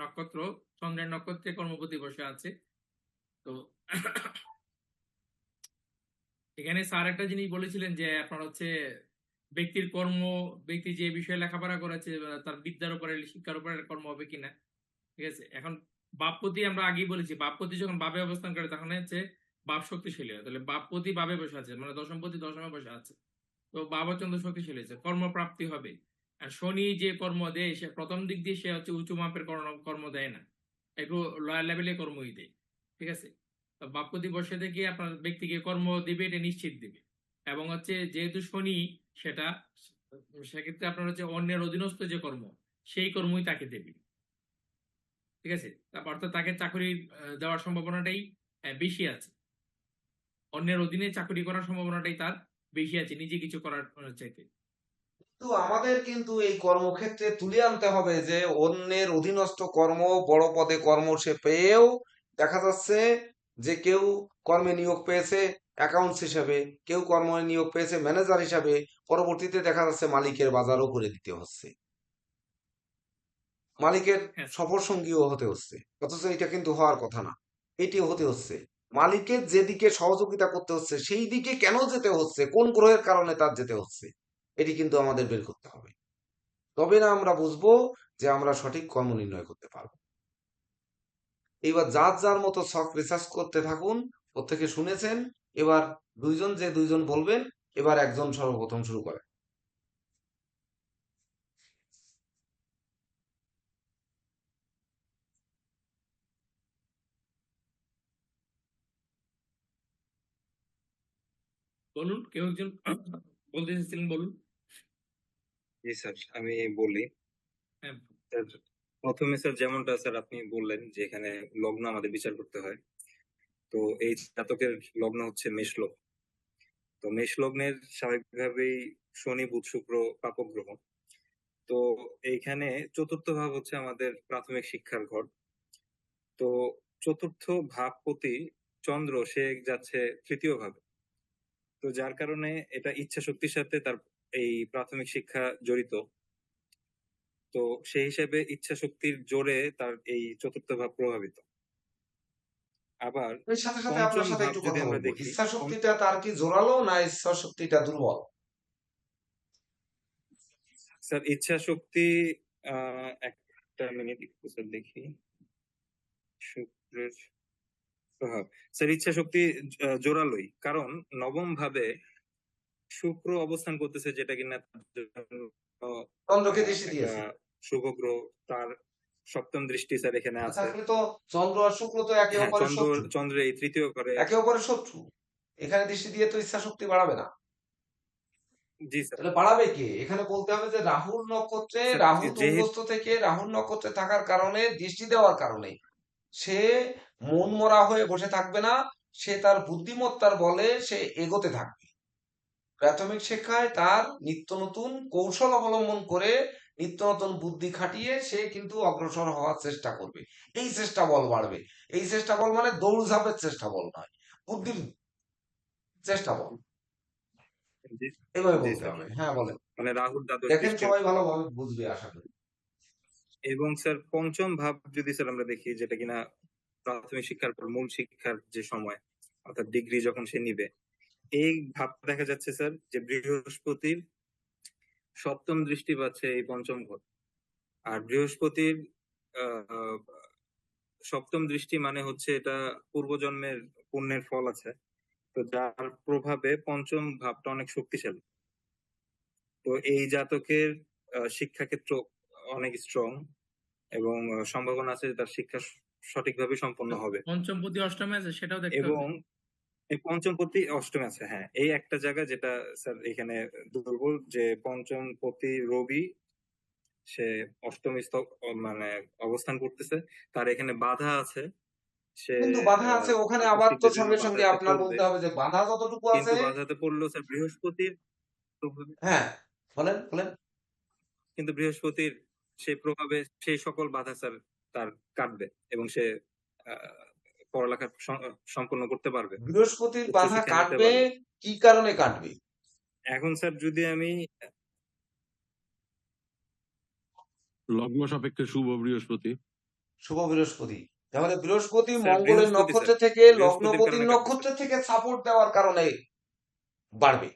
নক্ষত্র, চন্দ্রের নক্ষত্রে কর্মপতি বসে আছে। তো এখানে স্যার একটা জিনিস বলেছিলেন যে আপনার হচ্ছে ব্যক্তির কর্ম, ব্যক্তি যে বিষয়ে লেখাপড়া করেছে তার বিদ্যার উপরে, শিক্ষার উপরে কর্ম হবে কিনা। ঠিক আছে, এখন বাপপতি আমরা আগেই বলেছি, বাপপতি যখন বাবে অবস্থান করে তখন হচ্ছে বাপ শক্তিশালী হয়। তাহলে বাপপতি বাবে বসে আছে, মানে দশমপতি দশমে বসে আছে। তো বাবা চন্দ্র শক্তিশালী হয়েছে, কর্মপ্রাপ্তি হবে। আর শনি যে কর্ম দেয়, সে প্রথম দিক দিয়ে সে হচ্ছে উঁচু মাপের কর্ম দেয় না, একটু লয়ার লেভেলে কর্মই দেয়। ঠিক আছে, তো বাপপতি বসে থেকে আপনার ব্যক্তিকে কর্ম দিবে, এটা নিশ্চিত দিবে। এবং হচ্ছে যেহেতু শনি, সেটা সেক্ষেত্রে আপনার হচ্ছে অন্যের অধীনস্থ যে কর্ম, সেই কর্মই তাকে দেবে। ঠিক আছে, তারপর অর্থাৎ তাকে চাকরি দেওয়ার সম্ভাবনাটাই বেশি আছে। অন্যের অধীনে চাকরি করার সম্ভাবনাটাই তার বেশি আছে, নিজে কিছু করার চাইতে। তো আমাদের কিন্তু এই কর্মক্ষেত্রে তুলে আনতে হবে যে অন্যের অধীনস্থ কর্ম, বড় পদে কর্ম সে পেয়েও দেখা যাচ্ছে যে কেউ কর্মে নিয়োগ পেয়েছে অ্যাকাউন্টস হিসাবে, কেউ কর্মে নিয়োগ পেয়েছে ম্যানেজার হিসাবে, পরবর্তীতে দেখা যাচ্ছে মালিকের বাজারও করে দিতে হচ্ছে, মালিকের হ্যাঁ সফর সঙ্গীও হতে হচ্ছে, অথচ এটা কিন্তু হওয়ার কথা না, এটি হতে হচ্ছে। মালিকের যেদিকে সহযোগিতা করতে হচ্ছে সেই দিকে কেন যেতে হচ্ছে, কোন গ্রহের কারণে তার যেতে হচ্ছে, এটি কিন্তু আমাদের বের করতে হবে। তবে না আমরা বুঝবো যে আমরা সঠিক কর্ম নির্ণয় করতে পারবো। এবার যার যার মতো শখ রিসার্চ করতে থাকুন। প্রত্যেকে শুনেছেন। এবার দুইজন বলবেন। এবার একজন সর্বপ্রথম শুরু করেন। বলুন, কেউ একজন বলতে এসেছিলেন, বলুন। জি স্যার, আমি বলি। হ্যাঁ, স্যার, প্রথমে স্যার যেমনটা স্যার আপনি বললেন যে এখানে লগ্ন আমাদের বিচার করতে হয়। তো এই জাতকের লগ্ন হচ্ছে মেষ লগ্ন। তো মেষ লগ্নের স্বাভাবিকভাবেই শনি বুধ শুক্র পাপক গ্রহ। তো এইখানে চতুর্থ ভাব হচ্ছে আমাদের প্রাথমিক শিক্ষার ঘর। তো চতুর্থ ভাবপতি চন্দ্র সে যাচ্ছে তৃতীয় ভাবে। তো যার কারণে এটা ইচ্ছা শক্তির সাথে তার এই প্রাথমিক শিক্ষা জড়িত। তো সেই হিসেবে ইচ্ছা শক্তির জোরে তার এই চতুর্থ ভাব প্রভাবিত। আবার এর সাথে সাথে পঞ্চম আপনার সাথে ভাব একটু যদি কথা আমরা বলবো, দেখি, ইচ্ছা শক্তিটা তার কি জোরালো না ইচ্ছা শক্তিটা দুর্বল? স্যার ইচ্ছা শক্তি একটা মিনিট একটু স্যার দেখি। শুক্রের প্রভাব, স্যার ইচ্ছা শক্তি জোরালোই, কারণ নবম ভাবে শুক্র অবস্থান করতেছে, যেটা কিনা তার জন্য, চন্দ্রকে দৃষ্টি একটা দিয়েছে। শুভ গ্রহ। তার সপ্তম দৃষ্টি স্যার এখানে আছে। তাহলে তো চন্দ্র আর শুক্র তো একে হ্যাঁ, অপরের শত্রু। চন্দ্রের এই তৃতীয় ঘরে। একে অপরের শত্রু। এখানে দৃষ্টি দিয়ে তো ইচ্ছা শক্তি বাড়াবে না। জি স্যার। তাহলে বাড়াবে কে? এখানে বলতে হবে যে রাহুর নক্ষত্রে, স্যার রাহু যেহেতু তুঙ্গস্থ থেকে রাহুর নক্ষত্রে থাকার কারণে, দৃষ্টি দেওয়ার কারণে সে মন মরা হয়ে বসে থাকবে না, সে তার বুদ্ধিমত্তার বলে সে এগোতে থাকবে। প্রাথমিক শিক্ষায় তার নিত্য নতুন কৌশল অবলম্বন করে, নিত্য নতুন বুদ্ধি খাটিয়ে সে কিন্তু অগ্রসর হওয়ার চেষ্টা করবে। এই চেষ্টা বল বাড়বে। এই চেষ্টা বল মানে দৌড়ঝাঁপের চেষ্টা বল নয়, বুদ্ধির চেষ্টা বল, জি এভাবে জি বলতে স্যার, হবে। হ্যাঁ বলেন। মানে রাহুর দ্বাদশ দেখেন দৃষ্টি। সবাই ভালোভাবে বুঝবে আশা করি। এবং স্যার পঞ্চম ভাব যদি স্যার আমরা দেখি, যেটা কিনা প্রাথমিক শিক্ষার পর মূল শিক্ষার যে সময়, অর্থাৎ ডিগ্রি যখন সে নিবে, এই ভাবটা দেখা যাচ্ছে স্যার যে বৃহস্পতির সপ্তম দৃষ্টি পাচ্ছে এই পঞ্চম ঘর। আর বৃহস্পতির আহ সপ্তম দৃষ্টি মানে হচ্ছে এটা পূর্বজন্মের পুণ্যের ফল আছে। তো যার প্রভাবে পঞ্চম ভাবটা অনেক শক্তিশালী। তো এই জাতকের শিক্ষাক্ষেত্র অনেক স্ট্রং, এবং সম্ভাবনা আছে যে তার শিক্ষা সঠিকভাবে সম্পন্ন হবে। পঞ্চমপতি অষ্টমে আছে, সেটাও দেখতে এবং হবে। এই পঞ্চমপতি অষ্টমে আছে, হ্যাঁ, এই একটা জায়গা যেটা স্যার এখানে দুর্বল, যে পঞ্চমপতি রবি সে অষ্টম মানে অবস্থান করতেছে, তার এখানে বাধা আছে। সে কিন্তু বাধা আছে ওখানে, আবার তো আর্থিক সঙ্গে জন্য সঙ্গে বাধাতে আপনার পড়বে। বলতে হবে যে বাধা যতটুকু আছে। কিন্তু বাধাতে পড়লেও স্যার বৃহস্পতির প্রভাবে, হ্যাঁ, বলেন বলেন। কিন্তু বৃহস্পতির সেই প্রভাবে সেই সকল বাধা স্যার তার কাটবে, এবং সে আহ, পড়ালেখা সম্পন্ন করতে পারবে, বৃহস্পতির বাধা উচ্চশিক্ষা নিতে কাটবে পারবে। কি কারণে কাটবে? এখন স্যার যদি আমি লগ্ন সাপেক্ষে শুভ বৃহস্পতি। শুভ বৃহস্পতি, তাহলে বৃহস্পতি স্যার মঙ্গলের বৃহস্পতি স্যার নক্ষত্র থেকে, বৃহস্পতির লগ্নপতির কারণে কাটবে স্যার। নক্ষত্র থেকে সাপোর্ট দেওয়ার কারণে বাড়বে।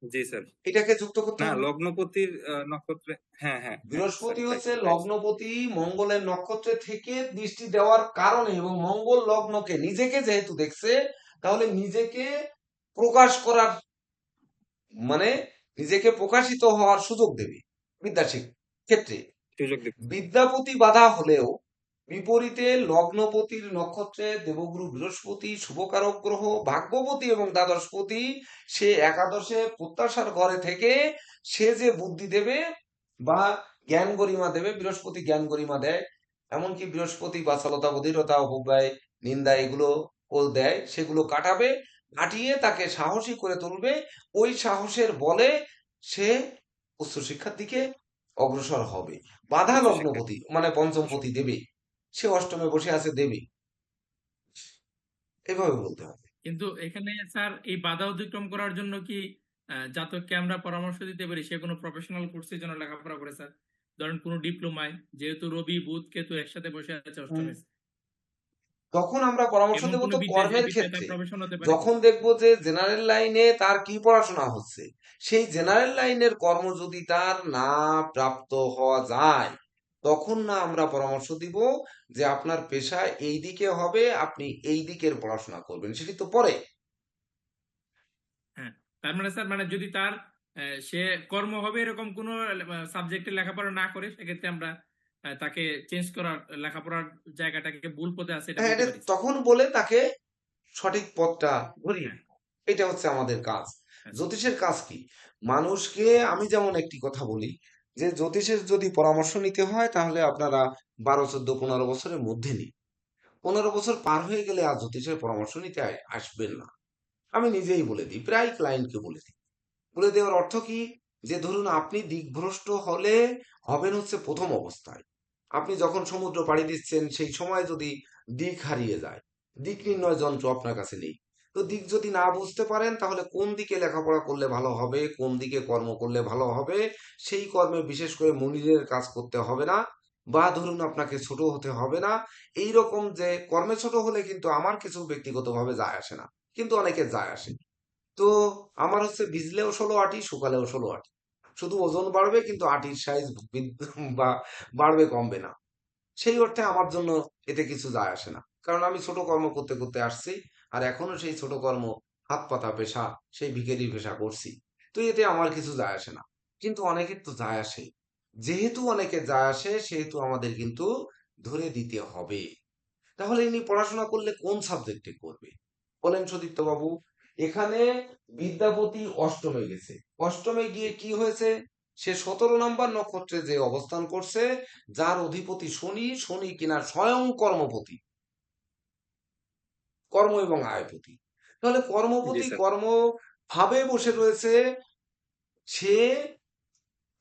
জি স্যার। এটাকে যুক্ত করতে না, হবে। লগ্নপতির নক্ষত্রে, হ্যাঁ হ্যাঁ হ্যাঁ স্যার, বৃহস্পতি তাই হচ্ছে তাই স্যার। লগ্নপতি, মঙ্গলের নক্ষত্রে থেকে দৃষ্টি দেওয়ার কারণে, এবং মঙ্গল লগ্নকে নিজেকে যেহেতু দেখছে, তাহলে নিজেকে প্রকাশ করার মানে নিজেকে প্রকাশিত হওয়ার সুযোগ দেবে বিদ্যার ক্ষেত্রে। সুযোগ দিবে। বিদ্যাপতি বাধা হলেও বিপরীতে লগ্নপতির নক্ষত্রে দেবগুরু বৃহস্পতি শুভকারক গ্রহ, ভাগ্যপতি এবং দ্বাদশপতি, সে একাদশে প্রত্যাশার ঘরে থেকে সে যে বুদ্ধি দেবে বা জ্ঞান গরিমা দেবে। বৃহস্পতি জ্ঞান গরিমা দেয়, এমনকি বৃহস্পতি বাচালতা বধিরতা অপব্যয় নিন্দা এগুলো ও দেয়, সেগুলো কাটাবে, কাটিয়ে তাকে সাহসী করে তুলবে। ওই সাহসের বলে সে উচ্চশিক্ষার দিকে অগ্রসর হবে। বাধা উচ্চশিক্ষা লগ্নপতি মানে পঞ্চমপতি দেবে, সে অষ্টমে বসে আছে দেবী, এভাবে বলতে হবে। কিন্তু এখানে স্যার এই বাধা অতিক্রম করার জন্য কি জাতককে আমরা পরামর্শ দিতে পারি সে কোনো প্রফেশনাল কোর্সের জন্য লেখাপড়া করে স্যার? ধরেন কোনো ডিপ্লোমায়, যেহেতু রবি বুধ কেতু একসাথে বসে আছে অষ্টমে, তখন আমরা পরামর্শ এমন দেব কোনো তো বিদ্যা যে কর্মের বিদ্যায় তার ক্ষেত্রে। প্রফেশন হতে পারে? যখন দেখবো যে জেনারেল লাইনে তার কি পড়াশোনা হচ্ছে, সেই জেনারেল লাইনের কর্ম যদি তার না প্রাপ্ত হওয়া যায়, তখন না আমরা পরামর্শ দিব যে আপনার পেশা এই দিকে হবে, আপনি এই দিকের পড়াশোনা করবেন, সেটি তো পরে। হ্যাঁ, তার মানে স্যার, মানে যদি তার সে কর্ম হবে এরকম কোনো সাবজেক্টে লেখাপড়া না করে, সেক্ষেত্রে আমরা তাকে চেঞ্জ করার, লেখাপড়ার জায়গাটাকে ভুল পথে আছে এটা হ্যাঁ, বলতে এটা পারি স্যার। তখন বলে তাকে সঠিক পথটা ধরিয়ে হ্যাঁ, দিই। এটা হচ্ছে আমাদের কাজ। আচ্ছা। জ্যোতিষের কাজ কি? মানুষকে, আমি যেমন একটি কথা বলি যে জ্যোতিষের যদি পরামর্শ নিতে হয় তাহলে আপনারা 12, 14, 15 বছরের মধ্যে নিন। 15 বছর পার হয়ে গেলে আর জ্যোতিষের পরামর্শ নিতে আসবেন না। আমি নিজেই বলে দিই, প্রায় ক্লায়েন্টকে বলে দিই। বলে দেওয়ার অর্থ কি? যে ধরুন আপনি দিকভ্রষ্ট হলে হবেন হচ্ছে প্রথম অবস্থায়। আপনি যখন সমুদ্র পাড়ি দিচ্ছেন সেই সময় যদি দিক হারিয়ে যায়, দিক নির্ণয় যন্ত্র আপনার কাছে নেই, তো দিক যদি না বুঝতে পারেন তাহলে কোন দিকে লেখাপড়া করলে ভালো হবে, কোন দিকে কর্ম করলে ভালো হবে, সেই কর্মে বিশেষ করে মনিরের কাজ করতে হবে না, বা ধরুন আপনাকে ছোট হতে হবে না। এই রকম যে কর্মে ছোট হলে কিন্তু আমার কিছু ব্যক্তিগতভাবে যায় আসে না, কিন্তু অনেকের যায় আসে। তো আমার হচ্ছে ভিজলেও 16 আটি, শুকালেও 16 আটি। শুধু ওজন বাড়বে কিন্তু আটির সাইজ বা বাড়বে, কমবে না। সেই অর্থে আমার জন্য এতে কিছু যায় আসে না, কারণ আমি ছোট কর্ম করতে করতে আসছি, আর এখনো সেই ছোট কর্ম, হাত পাতা পেশা, সেই ভিখারি পেশা করছি। তো এতে আমার কিছু যায় আসে না, কিন্তু অনেকের তো যায় আসে। যেহেতু অনেকে যায় আসে সেহেতু আমাদের কিন্তু ধরে দিতে হবে। তাহলে ইনি পড়াশোনা করলে কোন সাবজেক্টে করবে বলেন সুদীপ্ত বাবু? এখানে বিদ্যাপতি অষ্টমে গেছে, অষ্টমে গিয়ে কি হয়েছে? সে 17 নম্বর নক্ষত্রে যে অবস্থান করছে, যার অধিপতি শনি, শনি কিনা স্বয়ং কর্মপতি, কর্ম এবং আয়পতি। তাহলে জি কর্মপতি স্যার। কর্ম ভাবে বসে রয়েছে, সে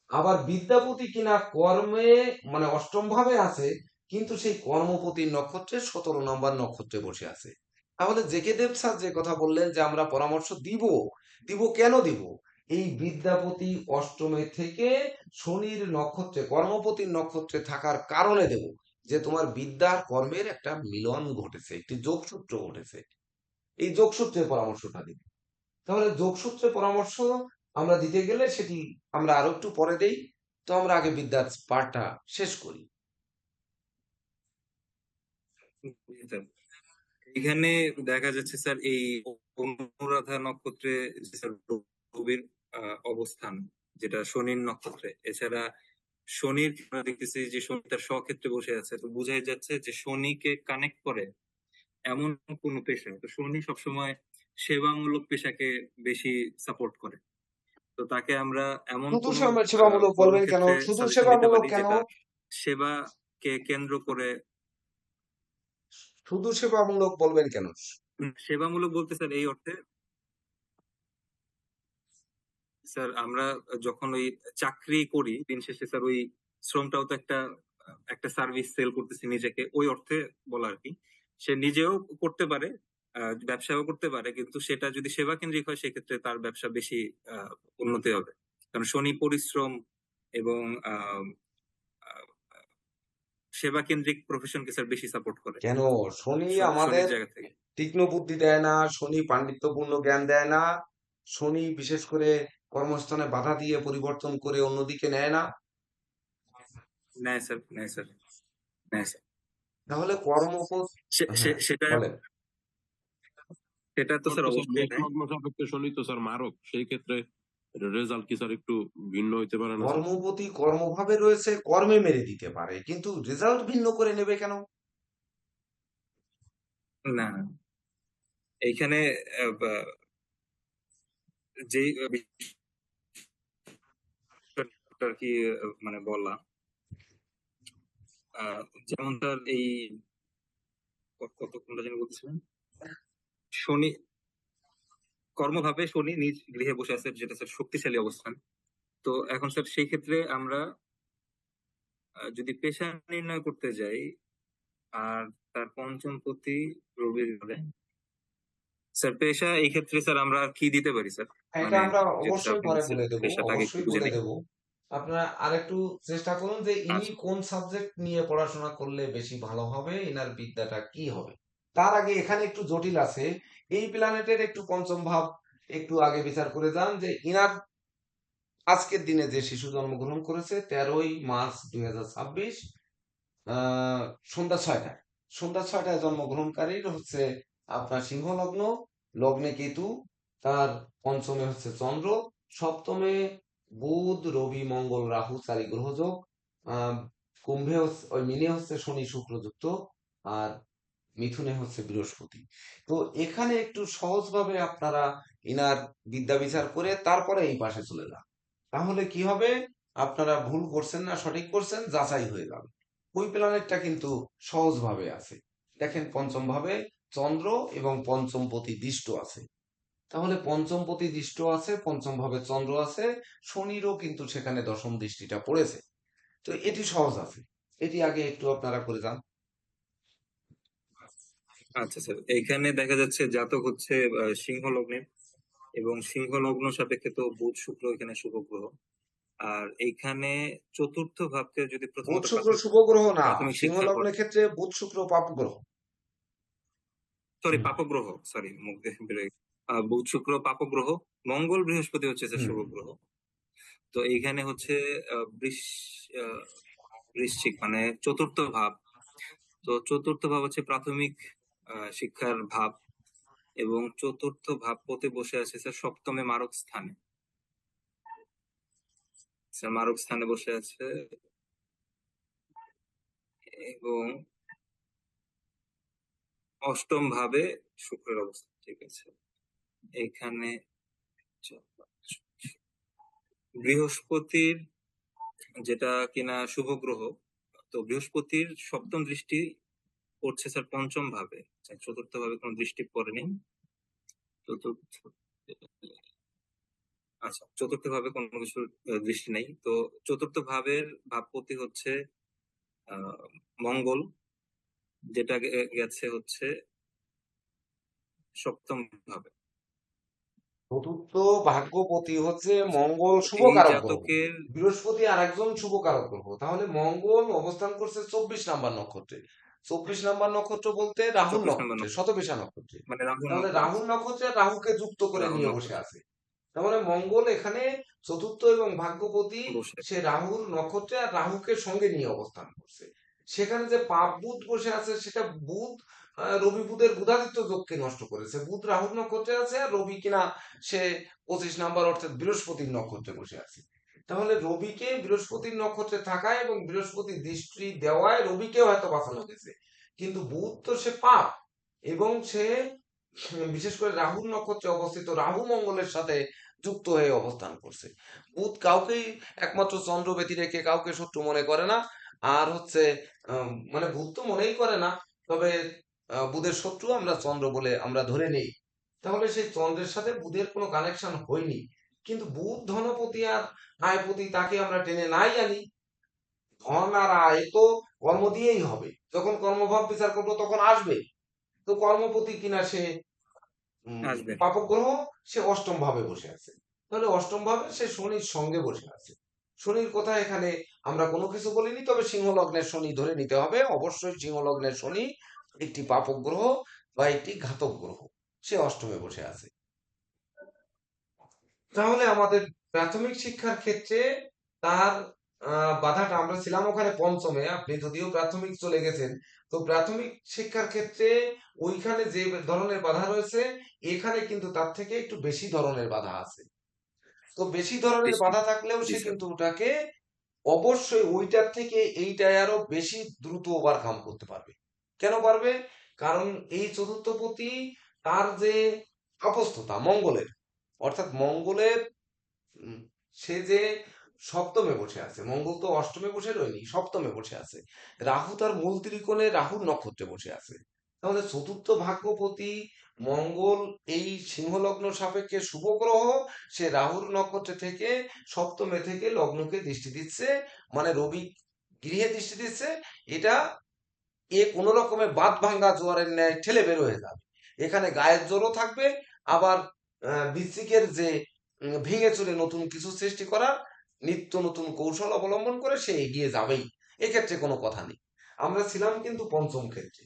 আবার বিদ্যাপতি কিনা কর্মে, মানে অষ্টম ভাবে আছে, কিন্তু সেই কর্মপতির নক্ষত্রে 17 নম্বর নক্ষত্রে বসে আছে। তাহলে জেকে দেব স্যার যে কথা বললেন যে আমরা পরামর্শ দিব, দিব কেন দিব? এই বিদ্যাপতি অষ্টমে থেকে শনির নক্ষত্রে, কর্মপতির নক্ষত্রে থাকার কারণে দেব, যে তোমার বিদ্যার কর্মের একটা মিলন ঘটেছে, একটি যোগসূত্র ঘটেছে, এই যোগসূত্রের পরামর্শটা দিব। তাহলে যোগসূত্রে পরামর্শ আমরা দিতে গেলে সেটি আমরা আরো একটু পরে দেই। তো আমরা আগে বিদ্যার পাঠটা শেষ করি। জি স্যার। এখানে দেখা যাচ্ছে স্যার এই অনুরাধা নক্ষত্রে যে স্যার রবির অবস্থান, যেটা শনির নক্ষত্রে, এছাড়া শনির আমরা দেখতেছি যে শনি তার স্বক্ষেত্রে বসে আছে, তো বোঝাই যাচ্ছে যে শনিকে কানেক্ট করে এমন কোন পেশা। তো শনি সবসময় সেবামূলক পেশাকে বেশি সাপোর্ট করে। তো তাকে আমরা এমন শুধু কোনো সেবামূলক বলবেন কেন? কর্মক্ষেত্রে শুধু সাজেশন দিতে সেবামূলক পারি কেন? যেটা সেবাকে কেন্দ্র করে। শুধু সেবামূলক বলবেন কেন? সেবামূলক বলতে স্যার এই অর্থে, স্যার আমরা যখন ওই চাকরি করি দিন শেষে স্যার ওই শ্রমটাও তো একটা একটা সার্ভিস সেল করতেছি নিজেকে, ওই অর্থে বলা আর কি। সে নিজেও করতে পারে, ব্যবসাও করতে পারে, কিন্তু সেটা যদি সেবা কেন্দ্রিক হয় সেক্ষেত্রে তার ব্যবসা বেশি উন্নতি হবে। কারণ শনি পরিশ্রম এবং আহ, আহ, সেবা কেন্দ্রিক প্রফেশনকে স্যার বেশি সাপোর্ট করে কেন? শনি শনির আমাদের জায়গা থেকে। তীক্ষ্ণ বুদ্ধি দেয় না, শনি পাণ্ডিত্যপূর্ণ জ্ঞান দেয় না, শনি বিশেষ করে কর্মস্থানে বাধা দিয়ে পরিবর্তন করে অন্যদিকে নেয় না। নেয় স্যার, নেয় স্যার, নেয় স্যার। তাহলে কর্মপথ, হ্যাঁ সেটা বলেন। সেটা তো স্যার তো স্যার অবশ্যই মেষ নেয়। লগ্ন সাপেক্ষে শনি তো স্যার মারক, সেই ক্ষেত্রে রেজাল্ট কি স্যার একটু ভিন্ন হইতে পারে না স্যার? কর্মপতি কর্মভাবে রয়েছে, কর্মে মেরে দিতে পারে, কিন্তু রেজাল্ট ভিন্ন করে নেবে কেন? না, এইখানে যে বিষয়টা আর কি মানে বললাম, যেমন তার এই কতক্ষণটা যেন বলতেছিলেন, শনি কর্মভাবে শনি নিজ গৃহে বসে আছে, যেটা স্যার শক্তিশালী অবস্থান। তো এখন স্যার সেই ক্ষেত্রে আমরা যদি পেশা নির্ণয় করতে যাই, আর তার পঞ্চমপতি রবি ঘরে। স্যার পেশা এই ক্ষেত্রে স্যার আমরা কি দিতে পারি স্যার? এটা মানে আমরা যেহেতু স্যার অবশ্যই আপনি পরে বলছেন বলে দেব, পেশাটাকে একটু অবশ্যই বুঝে বলে নেই। দেব। আপনারা আরেকটু চেষ্টা করুন যে ইনি আচ্ছা কোন সাবজেক্ট নিয়ে পড়াশোনা করলে বেশি ভালো হবে, ইনার বিদ্যাটা কি হবে। তার আগে এখানে একটু জটিল আছে। এই প্ল্যানেটের একটু পঞ্চম ভাব একটু আগে বিচার করে যান যে ইনার আজকের দিনে যে শিশু জন্মগ্রহণ করেছে 13ই মার্চ 2026, আহ সন্ধ্যা 6টায়। সন্ধ্যা 6টায় জন্মগ্রহণকারীর হচ্ছে আপনার সিংহ লগ্ন, লগ্নে কেতু, তার পঞ্চমে হচ্ছে চন্দ্র, সপ্তমে বুধ রবি মঙ্গল রাহু 4 গ্রহযোগ, আহ কুম্ভে হচ্ছে ওই মিনে হচ্ছে শনি শুক্র যুক্ত, আর মিথুনে হচ্ছে বৃহস্পতি। তো এখানে একটু সহজভাবে আপনারা ইনার বিদ্যা বিচার করে তারপরে এই পাশে চলে যান, তাহলে কি হবে, আপনারা ভুল করছেন না সঠিক করছেন যাচাই হয়ে যাবে। ওই প্ল্যানেটটা কিন্তু সহজভাবে আছে। দেখেন পঞ্চম ভাবে চন্দ্র এবং পঞ্চমপতি দৃষ্ট আছে, তাহলে পঞ্চমপতি দৃষ্ট আছে, পঞ্চম ভাবে চন্দ্র আছে, শনিরও কিন্তু সেখানে দশম দৃষ্টিটা পড়েছে। তো এটি সহজ আছে, এটি আগে একটু আপনারা করে যান। আচ্ছা স্যার, এইখানে দেখা যাচ্ছে জাতক হচ্ছে সিংহ লগ্নের, এবং সিংহ লগ্ন সাপেক্ষে তো বুধ শুক্র এখানে শুভ গ্রহ। আর এইখানে চতুর্থ ভাবকে যদি বুধ প্রথমত শুক্র শুভ গ্রহ না, প্রাথমিক সিংহ শিক্ষা লগ্নের ক্ষেত্রে বুধ শুক্র পাপ গ্রহ। সরি হুম পাপগ্রহ, সরি মুখ দিয়ে বেরোয়। বুধ শুক্র পাপগ্রহ, মঙ্গল বৃহস্পতি হচ্ছে স্যার হুম শুভ গ্রহ। তো এইখানে হচ্ছে আহ, বৃশ্চিক মানে চতুর্থ ভাব। তো চতুর্থ ভাব হচ্ছে প্রাথমিক শিক্ষার ভাব, এবং চতুর্থ ভাবপতি বসে আছে স্যার সপ্তমে মারক স্থানে। স্যার মারক স্থানে বসে আছে, এবং অষ্টম ভাবে শুক্রের অবস্থা। ঠিক আছে, এখানে বৃহস্পতির যেটা কিনা শুভ গ্রহ, তো বৃহস্পতির সপ্তম দৃষ্টি পড়ছে স্যার পঞ্চম ভাবে, স্যার চতুর্থ ভাবে কোনো দৃষ্টি পড়েনি। চতুর্থ, আচ্ছা চতুর্থ ভাবে কোনো কিছুর দৃষ্টি নেই। তো চতুর্থ ভাবের ভাবপতি হচ্ছে আহ মঙ্গল, যেটা গেছে হচ্ছে সপ্তম ভাবে। চতুর্থ ভাগ্যপতি হচ্ছে মঙ্গল, শুভ এই কারক গ্রহ। জাতকের বৃহস্পতি আর একজন শুভ কারক গ্রহ, তাহলে মঙ্গল অবস্থান করছে 24 নম্বর নক্ষত্রে। 24 নম্বর নক্ষত্র বলতে রাহুল 24 নম্বর নক্ষত্রে, নক্ষত্র, শতবিশা নক্ষত্রে। মানে রাহু তাহলে নক্ষত্র। রাহুল নক্ষত্রে রাহুকে যুক্ত করে রাহু নিয়ে বসে নক্ষত্র আছে। তার মানে মঙ্গল এখানে চতুর্থ এবং ভাগ্যপতি, বসে। সে রাহুর নক্ষত্রে আর রাহুকে সঙ্গে নিয়ে অবস্থান করছে। সেখানে যে পাপ বুধ বসে আছে সেটা বুধ, রবি বুধের বুধাদিত্য যোগকে নষ্ট করেছে। বুধ রাহুর নক্ষত্রে আছে আর রবি কিনা সে 25 নম্বর অর্থাৎ বৃহস্পতির নক্ষত্রে বসে আছে। তাহলে রবিকে বৃহস্পতির নক্ষত্রে থাকায় এবং বৃহস্পতির দৃষ্টি দেওয়ায় রবিকে হয়তো বাঁচানো গেছে, কিন্তু বুধ তো সে পাপ, এবং সে বিশেষ করে রাহুর নক্ষত্রে অবস্থিত রাহু মঙ্গলের সাথে যুক্ত হয়ে অবস্থান করছে। বুধ কাউকেই একমাত্র চন্দ্র ব্যতি রেখে কাউকে শত্রু মনে করে না। আর হচ্ছে মানে বুধ তো মনেই করে না, তবে বুধের শত্রু আমরা চন্দ্র বলে আমরা ধরে নেই। তাহলে সেই চন্দ্রের সাথে বুধের কোনো কানেকশন হয়নি, কিন্তু বুধ ধনপতি আর আয়পতি, তাকে আমরা টেনে নাই আনি। ধন আর আয় তো কর্ম দিয়েই হবে, যখন কর্মভাব বিচার করবো তখন আসবে। তো কর্মপতি কিনা সে আসবে। পাপগ্রহ, সে অষ্টম ভাবে বসে আছে। তাহলে অষ্টম ভাবে সে শনির সঙ্গে বসে আছে। শনির কথা এখানে আমরা কোনো কিছু বলিনি, তবে সিংহ লগ্নের শনি ধরে নিতে হবে, অবশ্যই সিংহ লগ্নের শনি একটি পাপক গ্রহ বা একটি ঘাতক গ্রহ, সে অষ্টমে বসে আছে। তাহলে আমাদের প্রাথমিক শিক্ষার ক্ষেত্রে তার বাধাটা, আমরা ছিলাম ওখানে পঞ্চমে, আপনি যদিও প্রাথমিক চলে গেছেন, তো প্রাথমিক শিক্ষার ক্ষেত্রে ওইখানে যে ধরনের বাধা রয়েছে, এখানে কিন্তু তার থেকে একটু বেশি ধরনের বাধা আছে। তো বেশি ধরনের বেশি। বাধা থাকলেও জি সে স্যার। কিন্তু ওটাকে অবশ্যই ওইটার থেকে এইটাই আরো বেশি দ্রুত ওভারকাম করতে পারবে। কেন পারবে? কারণ এই চতুর্থপতি, তার যে অবস্থতা মঙ্গলের, অর্থাৎ মঙ্গলের উম, সে যে সপ্তমে বসে আছে, মঙ্গল তো অষ্টমে বসে রয়নি, সপ্তমে বসে আছে। রাহু তার মূল ত্রিকোণে রাহুর নক্ষত্রে বসে আছে। তাহলে চতুর্থ ভাগ্যপতি মঙ্গল এই সিংহলগ্ন সাপেক্ষে শুভ গ্রহ, সে রাহুর নক্ষত্রে থেকে সপ্তমে থেকে লগ্নকে দৃষ্টি দিচ্ছে, মানে রবি গৃহে দৃষ্টি দিচ্ছে। এটা এ কোনো রকমে বাঁধ ভাঙ্গা জোয়ারের ন্যায় ঠেলে বের হয়ে যাবে। এখানে গায়ের জোরও থাকবে, আবার বৃশ্চিকের যে ভেঙে চুরে নতুন কিছু সৃষ্টি করার নিত্য নতুন কৌশল অবলম্বন করে সে এগিয়ে যাবেই, এক্ষেত্রে কোনো কথা নেই। আমরা ছিলাম কিন্তু পঞ্চম ক্ষেত্রে।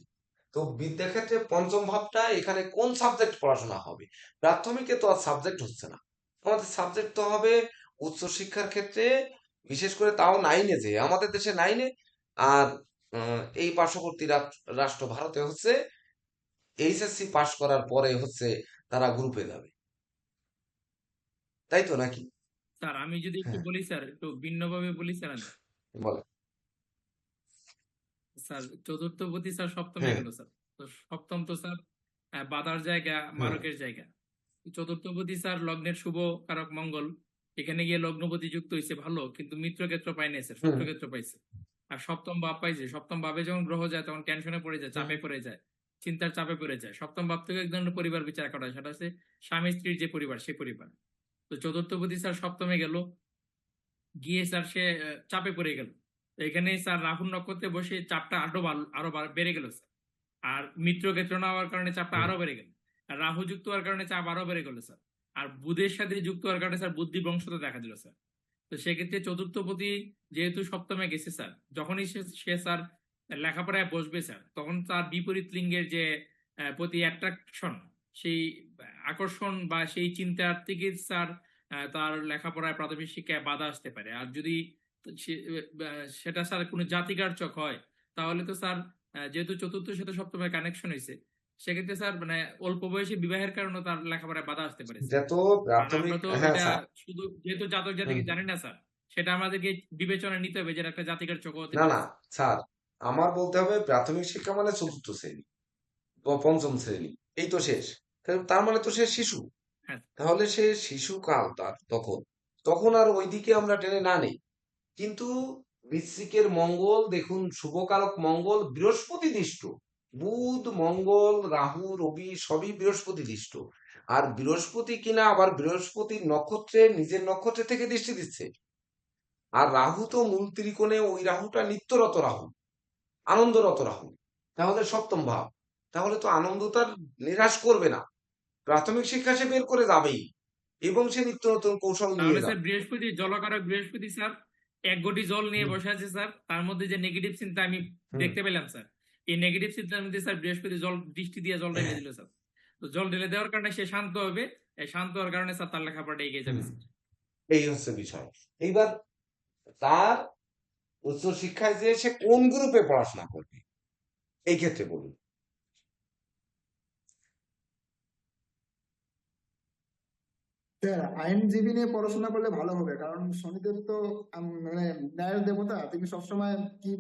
তো বিদ্যাক্ষেত্রে পঞ্চম ভাবটা এখানে কোন সাবজেক্ট পড়াশোনা হবে? প্রাথমিকে তো আর সাবজেক্ট হচ্ছে না, আমাদের সাবজেক্ট তো হবে উচ্চশিক্ষার ক্ষেত্রে, বিশেষ করে তাও নাইনে, যে আমাদের দেশে নাইনে, আর এই পার্শ্ববর্তী রাষ্ট্র ভারতে হচ্ছে এইচএসসি পাশ করার পরে হচ্ছে তারা গ্রুপে যাবে, তাই তো নাকি? স্যার আমি যদি একটু হ্যাঁ, বলি স্যার, একটু ভিন্নভাবে বলি স্যার আমি। বলে। স্যার চতুর্থ পতি স্যার সপ্তমে হ্যাঁ, গেল স্যার। তো সপ্তম তো স্যার বাধার জায়গা, হ্যাঁ, মারকের জায়গা। চতুর্থপতি স্যার লগ্নের শুভ কারক মঙ্গল, এখানে গিয়ে লগ্নপতি যুক্ত হয়েছে ভালো, কিন্তু মিত্র ক্ষেত্র পাই নাই স্যার, হুম, শত্রু ক্ষেত্র পাইছে। আর সপ্তম ভাব পাইছে, সপ্তম ভাবে যখন গ্রহ যায় তখন টেনশনে পড়ে যায়, হুম, চাপে পড়ে যায়, চিন্তার চাপে পড়ে যায়। সপ্তম ভাব থেকে এক ধরনের পরিবার বিচার করা হয়, সেটা হচ্ছে স্বামী স্ত্রীর যে পরিবার, সেই পরিবার। তো চতুর্থপতি স্যার সপ্তমে গেল, গিয়ে স্যার সে চাপে পড়ে গেল। তো এখানে স্যার রাহুর নক্ষত্রে বসে চাপটা বেড়ে গেল স্যার। আর মিত্র ক্ষেত্র না হওয়ার কারণে চাপটা হুম, আরো বেড়ে গেল। আর রাহু যুক্ত হওয়ার কারণে চাপ আরো বেড়ে গেল স্যার। আর বুধের সাথে যুক্ত হওয়ার কারণে স্যার বুদ্ধি ভ্রংশতা দেখা দিল স্যার। তো সেক্ষেত্রে চতুর্থপতি যেহেতু সপ্তমে গেছে স্যার, যখনই সে স্যার লেখাপড়ায় বসবে স্যার, তখন তার বিপরীত লিঙ্গের যে প্রতি অ্যাট্রাকশন, সেই আকর্ষণ বা সেই চিন্তার থেকে স্যার তার লেখাপড়ায় প্রাথমিক শিক্ষায় বাধা আসতে পারে। আর যদি সেটা স্যার কোনো জাতিকার্যক হয়, তাহলে তো স্যার যেহেতু চতুর্থের সাথে সপ্তমের কানেকশন হয়েছে, সেক্ষেত্রে স্যার মানে অল্প বয়সে বিবাহের কারণে তার লেখাপড়ায় বাধা আসতে পারে এটা স্যার। তো আর আমরা প্রাথমিক, তো হ্যাঁ এটা স্যার। শুধু যেহেতু জাতক হুম, জাতিকে জানি না স্যার, সেটা আমাদেরকে বিবেচনায় নিতে হবে যে এটা একটা জাতিকার চোখ হতে না পারে না স্যার। স্যার, আমার বলতে হবে প্রাথমিক শিক্ষা মানে চতুর্থ শ্রেণী, পঞ্চম শ্রেণী, এই তো শেষ। তার মানে তো সে শিশু, হ্যাঁ তাহলে সে শিশুকাল তার তখন, তখন আর ওইদিকে আমরা টেনে না নেই। কিন্তু বৃশ্চিকের মঙ্গল দেখুন, শুভকারক মঙ্গল বৃহস্পতি দৃষ্ট, বুধ মঙ্গল রাহু রবি সবই বৃহস্পতি দৃষ্ট। আর বৃহস্পতি কিনা আবার বৃহস্পতির নক্ষত্রে, নিজের নক্ষত্রে থেকে দৃষ্টি দিচ্ছে। আর রাহু তো মূল ত্রিকোণে, ওই রাহুটা নিত্যরত রাহু, আনন্দরত রাহু, তাহলে সপ্তম ভাব, তাহলে তো আনন্দ তার নিরাশ করবে না, প্রাথমিক শিক্ষা সে বের করে যাবেই, এবং সে নিত্য নতুন কৌশল তাহলে নিয়ে স্যার যাবে। বৃহস্পতি জলকারক বৃহস্পতি স্যার এক ঘটি জল নিয়ে হুম, বসে আছে স্যার, তার মধ্যে যে নেগেটিভ চিন্তা আমি হুম, দেখতে পেলাম স্যার, এই নেগেটিভ চিন্তার মধ্যে স্যার বৃহস্পতি জল দৃষ্টি দিয়ে জল ঢেলে হ্যাঁ, দিল স্যার। তো জল ঢেলে দেওয়ার কারণে সে শান্ত হবে, এই শান্ত হওয়ার কারণে স্যার তার লেখাপড়াটা এগিয়ে যাবে হুম, স্যার। এই হচ্ছে বিষয়। এইবার তার উচ্চশিক্ষায় যে সে কোন গ্রুপে পড়াশোনা করবে, এই ক্ষেত্রে বলুন। স্যার আইনজীবী নিয়ে পড়াশোনা করলে ভালো হবে, কারণ শনিদেব তো মানে ন্যায়ের দেবতা। তিনি সবসময় কি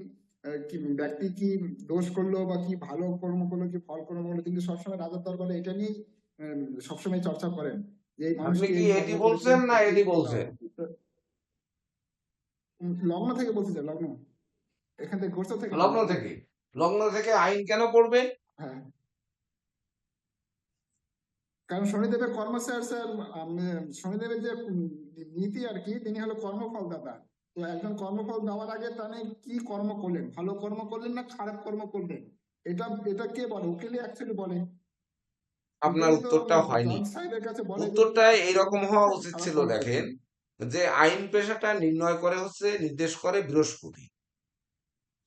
কি ব্যক্তি কি দোষ করলো বা কি ভালো কর্ম করলো কি ফল কর্ম করলো, কিন্তু সবসময় রাজার দরবারে এটা নিয়েই সবসময় চর্চা করেন যে এই আপনি মানুষটি কি এই কর্ম এটি করেছেন, বলছেন না তো এটি এর কি দেওয়া বলছেন? উচিত। তো, লগ্ন থেকে বলছি স্যার, লগ্ন এখান থেকে গোচর থেকে না, লগ্ন লগ্ন থেকে? থেকে। লগ্ন থেকে আইন কেন পড়বে? হ্যাঁ, কারণ শনিদেবের কর্ম স্যার স্যার শনিদেবের যে নীতি আর কি, তিনি হলো কর্মফল দাতা। তো একজন কর্মফল দেওয়ার আগে তিনি কি কর্ম করলেন, ভালো কর্ম করলেন না খারাপ কর্ম করলেন, এটা এটা কে বলে? উকিলই অ্যাকচুয়ালি বলে। আপনার উকিলই তো উত্তরটা হয়নি। জজ সাহেবের কাছে বলে যে উত্তরটা ভালো এইরকম কর্ম হওয়া করেছেন উচিত খারাপ ছিল, কর্ম দেখেন, করেছেন। যে আইন পেশাটা নির্ণয় করে হচ্ছে, নির্দেশ করে বৃহস্পতি।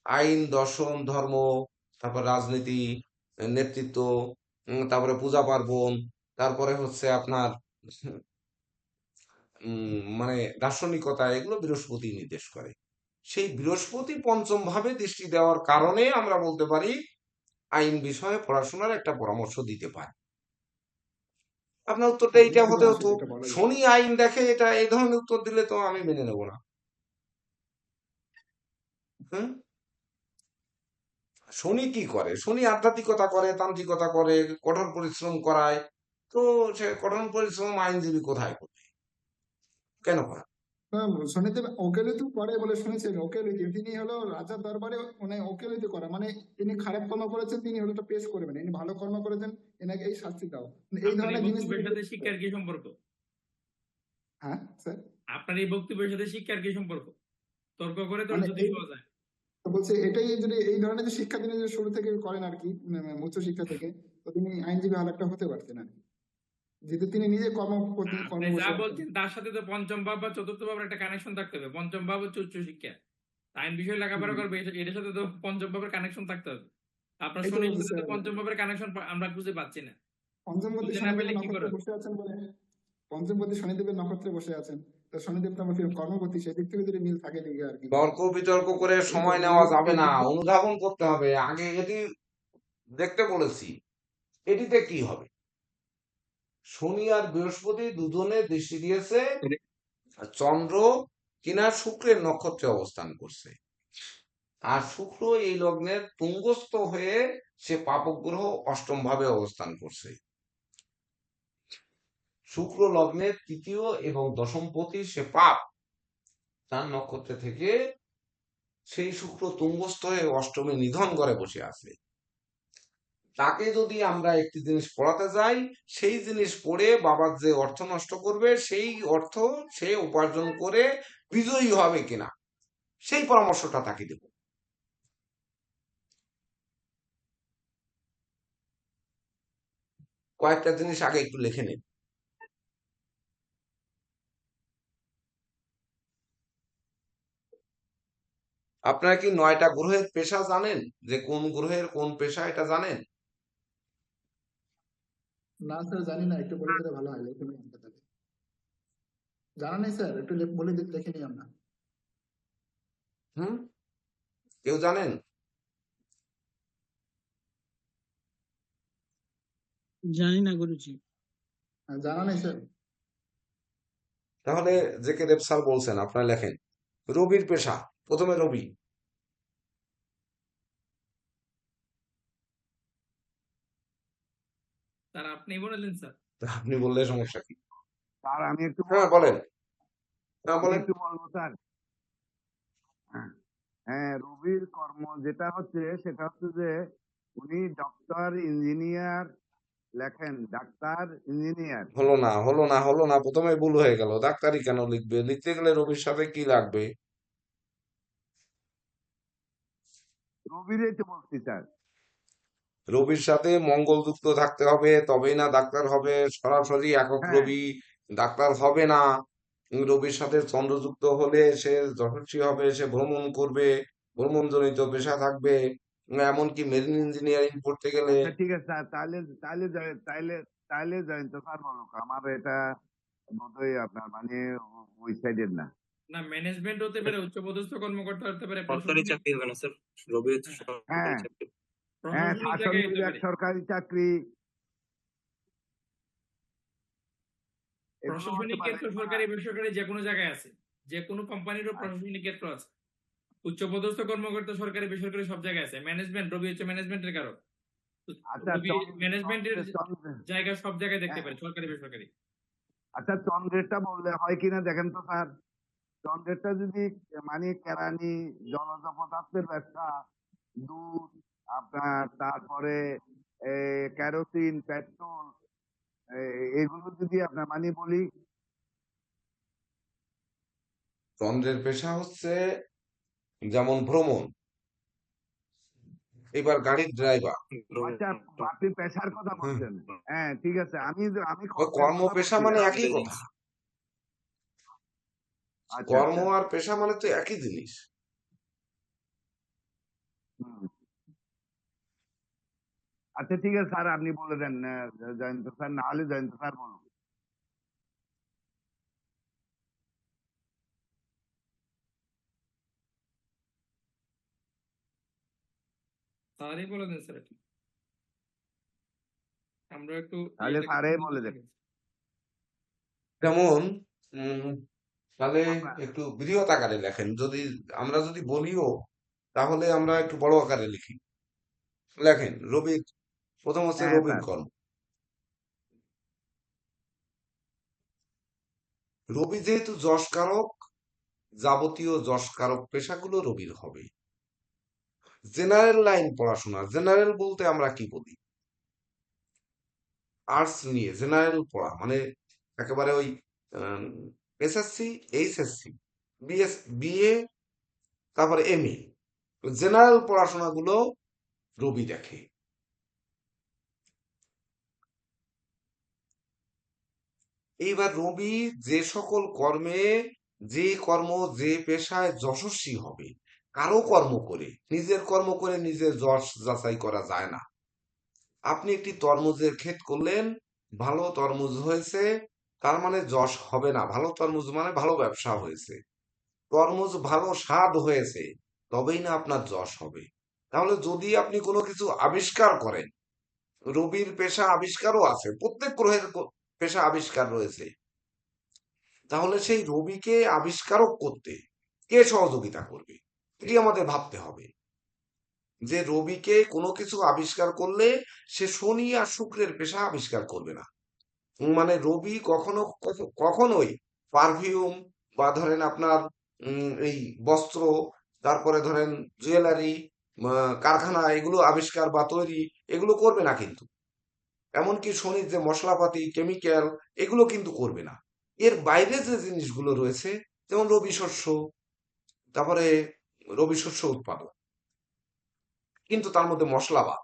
আইন, দর্শন, ধর্ম, তারপর রাজনীতি, নেতৃত্ব, তারপরে পূজা পার্বণ, তারপরে হচ্ছে আপনার মানে দার্শনিকতা, এগুলো বৃহস্পতি নির্দেশ করে। সেই বৃহস্পতি পঞ্চম ভাবে দৃষ্টি দেওয়ার কারণে আমরা বলতে পারি আইন বিষয়ে পড়াশোনার একটা পরামর্শ দিতে পারি। আপনার উত্তরটা হ্যাঁ, এইটা যুক্তিত হতে আছে, হতো। এটা বলাই যায়। শনি আইন দেখে, এটা এই ধরনের উত্তর দিলে তো আমি মেনে নেব না। হুম, শনি কি করে? শনি আধ্যাত্মিকতা করে, তান্ত্রিকতা করে, কঠোর পরিশ্রম করায়। তো সে কঠোর পরিশ্রম আইনজীবী কোথায় করবে, কেন করে? শনিদেব ওকালতি করে বলে শুনেছেন, ওকালতি তিনি হলো রাজার দরবারে মানে ওকালতি করা মানে তিনি খারাপ কর্ম করেছেন, তিনি হলো এটা পেশ করবেন, ইনি ভালো কর্ম করেছেন, এনাকে এই শাস্তি দাও, এই আপনার এই ধরনের জিনিস তিনি বক্তব্যের সাথে করতে। শিক্ষার কি সম্পর্ক? হ্যাঁ স্যার, আপনার এই বক্তব্যের সাথে শিক্ষার কি সম্পর্ক? তর্ক করে তো মানে যদি এই পাওয়া যায়। তো বলছে এটাই যদি এই ধরনের যে শিক্ষা তিনি যদি শুরু থেকে করেন আর কি, উচ্চ শিক্ষা থেকে, তো তিনি আইনজীবী হলে একটা হতে পারতেন আর কি, যেহেতু তিনি নিজে আপনি কর্মে যা বসে আছেন। বলছেন তার সাথে তো পঞ্চম ভাব বা চতুর্থ ভাবের একটা কানেকশন থাকতে হবে। পঞ্চম ভাব হচ্ছে উচ্চ শিক্ষা, আইন বিষয়ে লেখাপড়া হুম, করবে, এটার সাথে তো পঞ্চম ভাবের কানেকশন থাকতে হবে। আপনার এই তো শনির বলছি সাথে তো স্যার, পঞ্চম ভাবের কানেকশন আমরা খুঁজে পাচ্ছি না। পঞ্চমপতি খুঁজে না পেলে শনিদেবের কি করে নক্ষত্রে হবে? বসে আছেন বলে, পঞ্চমপতি শনিদেবের নক্ষত্রে বসে আছেন, তো শনিদেব তো আমার কর্মপতি, সেদিক থেকে যদি মিল থাকে দিকে আর কি। তর্ক বিতর্ক করে এই তো সময় এই নেওয়া যাবে এই না, দিক দিয়ে- অনুধাবন করতে হবে আগে। এটি দেখতে বলেছি, এটিতে কি হবে। শনি আর বৃহস্পতি দুজনে দৃষ্টি দিয়েছে, চন্দ্র কিনা শুক্রের নক্ষত্রে অবস্থান করছে, আর শুক্র এই লগ্নের তুঙ্গস্থ হয়ে সে পাপক গ্রহ অষ্টম ভাবে অবস্থান করছে। শুক্র লগ্নের তৃতীয় এবং দশমপতি সে পাপ, তার নক্ষত্রে থেকে সেই শুক্র তুঙ্গস্থ হয়ে অষ্টমী নিধন করে বসে আছে। তাকে যদি আমরা একটি জিনিস পড়াতে যাই, সেই জিনিস পড়ে বাবার যে অর্থ নষ্ট করবে, সেই অর্থ সে উপার্জন করে বিজয়ী হবে কিনা, সেই পরামর্শটা তাকে দেব। কয়েকটা জিনিস আগে একটু লিখে নিন। আপনারা কি 9টা গ্রহের পেশা জানেন, যে কোন গ্রহের কোন পেশা, এটা জানেন? না স্যার জানি না, একটু বলে দিলে ভালো হয়, লিখে নিই আমরা তাহলে। জানা নেই স্যার, একটু বলে দিলে লিখে নিই আমরা। হুম, কেউ জানেন? জানি না গুরুজি। জানা নেই স্যার। তাহলে যে কে দেব স্যার বলছেন, আপনারা লেখেন। রবির পেশা, প্রথমে রবি। স্যার আপনি বলেন স্যার। আপনি বললে সমস্যা কি? স্যার আমি একটু হ্যাঁ বলবো, বলেন, হ্যাঁ আমি বলেন। একটু বলবো স্যার। হ্যাঁ, হ্যাঁ, রবির কর্ম যেটা হচ্ছে সেটা হচ্ছে যে উনি ডক্টর ইঞ্জিনিয়ার লেখেন, ডাক্তার ইঞ্জিনিয়ার। হলো না, প্রথমে ভুল হয়ে গেল। ডাক্তারি কেন লিখবে? লিখতে গেলে রবির সাথে কি লাগবে? রবিরই তো বলছি স্যার। রবির সাথে মঙ্গল যুক্ত থাকতে হবে, তবেই না ডাক্তার হবে। সরাসরি একক হ্যাঁ, রবি ডাক্তার হবে না। রবির সাথে চন্দ্রযুক্ত হলে সে যশস্বী হবে, সে ভ্রমণ করবে, ভ্রমণজনিত পেশা থাকবে। এমনকি মেরিন ইঞ্জিনিয়ারিং পড়তে গেলে আচ্ছা ঠিক আছে স্যার, তাহলে তাহলে তাহলে তাহলে জয়ন্ত স্যার বলুক, আমার এটা বোধহয় আপনার মানে ওই সাইডের না। না, ম্যানেজমেন্ট হতে পারে, উচ্চপদস্থ কর্মকর্তা হতে পারে, সরকারি প্রশাসনিক। চাকরি হবে না স্যার, রবি হচ্ছে হ্যাঁ, সরকারি হ্যাঁ, চাকরি। হ্যাঁ, প্রশাসনিক শাসন জায়গায় হতে বিভাগ, পারে। সরকারি চাকরি, এগুলো হতে প্রশাসনিক পারে। ক্ষেত্র সরকারি বেসরকারি যে কোনো জায়গায় আছে, যে কোনো কোম্পানিরও প্রশাসনিক ক্ষেত্র আছে। উচ্চপদস্থ কর্মকর্তা সরকারি বেসরকারি সব জায়গায় আছে। ম্যানেজমেন্ট, রবি হচ্ছে ম্যানেজমেন্টের কারক। তো আচ্ছা রবি ম্যানেজমেন্টের চন্দ্রের, জায়গা সব জায়গায় দেখতে হ্যাঁ, পারে, সরকারি বেসরকারি। আচ্ছা চন্দ্রেরটা বললে হয় কিনা দেখেন তো স্যার। চন্দ্রেরটা যদি মানে কেরানি, জলজ পদার্থের ব্যবসা, দুধ, আপনার তারপরে কেরোসিন, পেট্রোল, এগুলো যদি আপনার মানে বলি। চন্দ্রের পেশা হচ্ছে যেমন ভ্রমণ, এবার গাড়ির ড্রাইভার। আচ্ছা আপনি পেশার কথা বলছেন, হ্যাঁ ঠিক আছে, আমি আমি ওই কর্মের কর্ম কথা পেশা বলছি মানে স্যার। একই কথা। আচ্ছা কর্ম আচ্ছা, আর পেশা মানে তো একই জিনিস। হুম। আচ্ছা ঠিক আছে স্যার, আপনি বলে দেন জয়ন্ত স্যার, না হলে জয়ন্ত স্যার বলুন। স্যারই বলে দেন স্যার এটা। আমরা একটু তাহলে ইয়েটাকে স্যারে সুন্দর বলে দেন। দেখেছি। যেমন উম তাহলে আমরা একটু বৃহৎ আকারে লেখেন। যদি আমরা যদি বলিও, তাহলে আমরা একটু বড় আকারে লিখি। লেখেন রবি, প্রথম হচ্ছে হ্যাঁ রবির স্যার, কর্ম। রবি যেহেতু যশ কারক, যাবতীয় যশ কারক পেশাগুলো রবির হবে। জেনারেল লাইন পড়াশোনা, জেনারেল বলতে আমরা কি বলি? আর্টস নিয়ে জেনারেল পড়া মানে একেবারে ওই এসএসসি, এইচএসসি, বিএস, বিএ, তারপরে এমএ, জেনারেল পড়াশোনাগুলো রবি দেখে। এইবার রবি যে সকল কর্মে, যে কর্ম যে পেশায় যশস্বী হবে, কারো কর্ম করে, নিজের কর্ম করে নিজের যশ যাচাই করা যায় না। আপনি একটি তরমুজের ক্ষেত করলেন, ভালো তরমুজ হয়েছে, তার মানে যশ হবে না। ভালো তরমুজ মানে ভালো ব্যবসা হয়েছে। তরমুজ ভালো স্বাদ হয়েছে, তবেই না আপনার যশ হবে। তাহলে যদি আপনি কোনো কিছু আবিষ্কার করেন, রবির পেশা আবিষ্কারও আছে, প্রত্যেক গ্রহের পেশা আবিষ্কার রয়েছে, তাহলে সেই রবিকে আবিষ্কারক করতে কে সহযোগিতা করবে? এটি আমাদের ভাবতে হবে যে রবিকে কোনো কিছু আবিষ্কার করলে সে শনি আর শুক্রের পেশা আবিষ্কার করবে না। মানে রবি কখনোই পারফিউম বা ধরেন আপনার এই বস্ত্র, তারপরে ধরেন জুয়েলারি কারখানা, এগুলো আবিষ্কার বা তৈরি এগুলো করবে না কিন্তু। এমনকি শনির যে মশলাপাতি, কেমিক্যাল, এগুলো কিন্তু করবে না। এর বাইরে যে জিনিসগুলো রয়েছে, যেমন রবি শস্য, তারপরে রবি শস্য উৎপাদন, কিন্তু তার মধ্যে মশলা বাদ।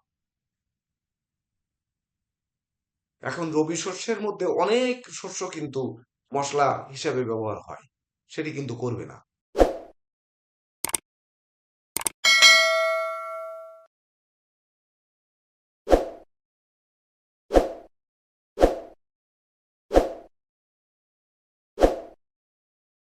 এখন রবি শস্যের মধ্যে অনেক শস্য কিন্তু মশলা হিসেবে ব্যবহার হয়, সেটি কিন্তু করবে না।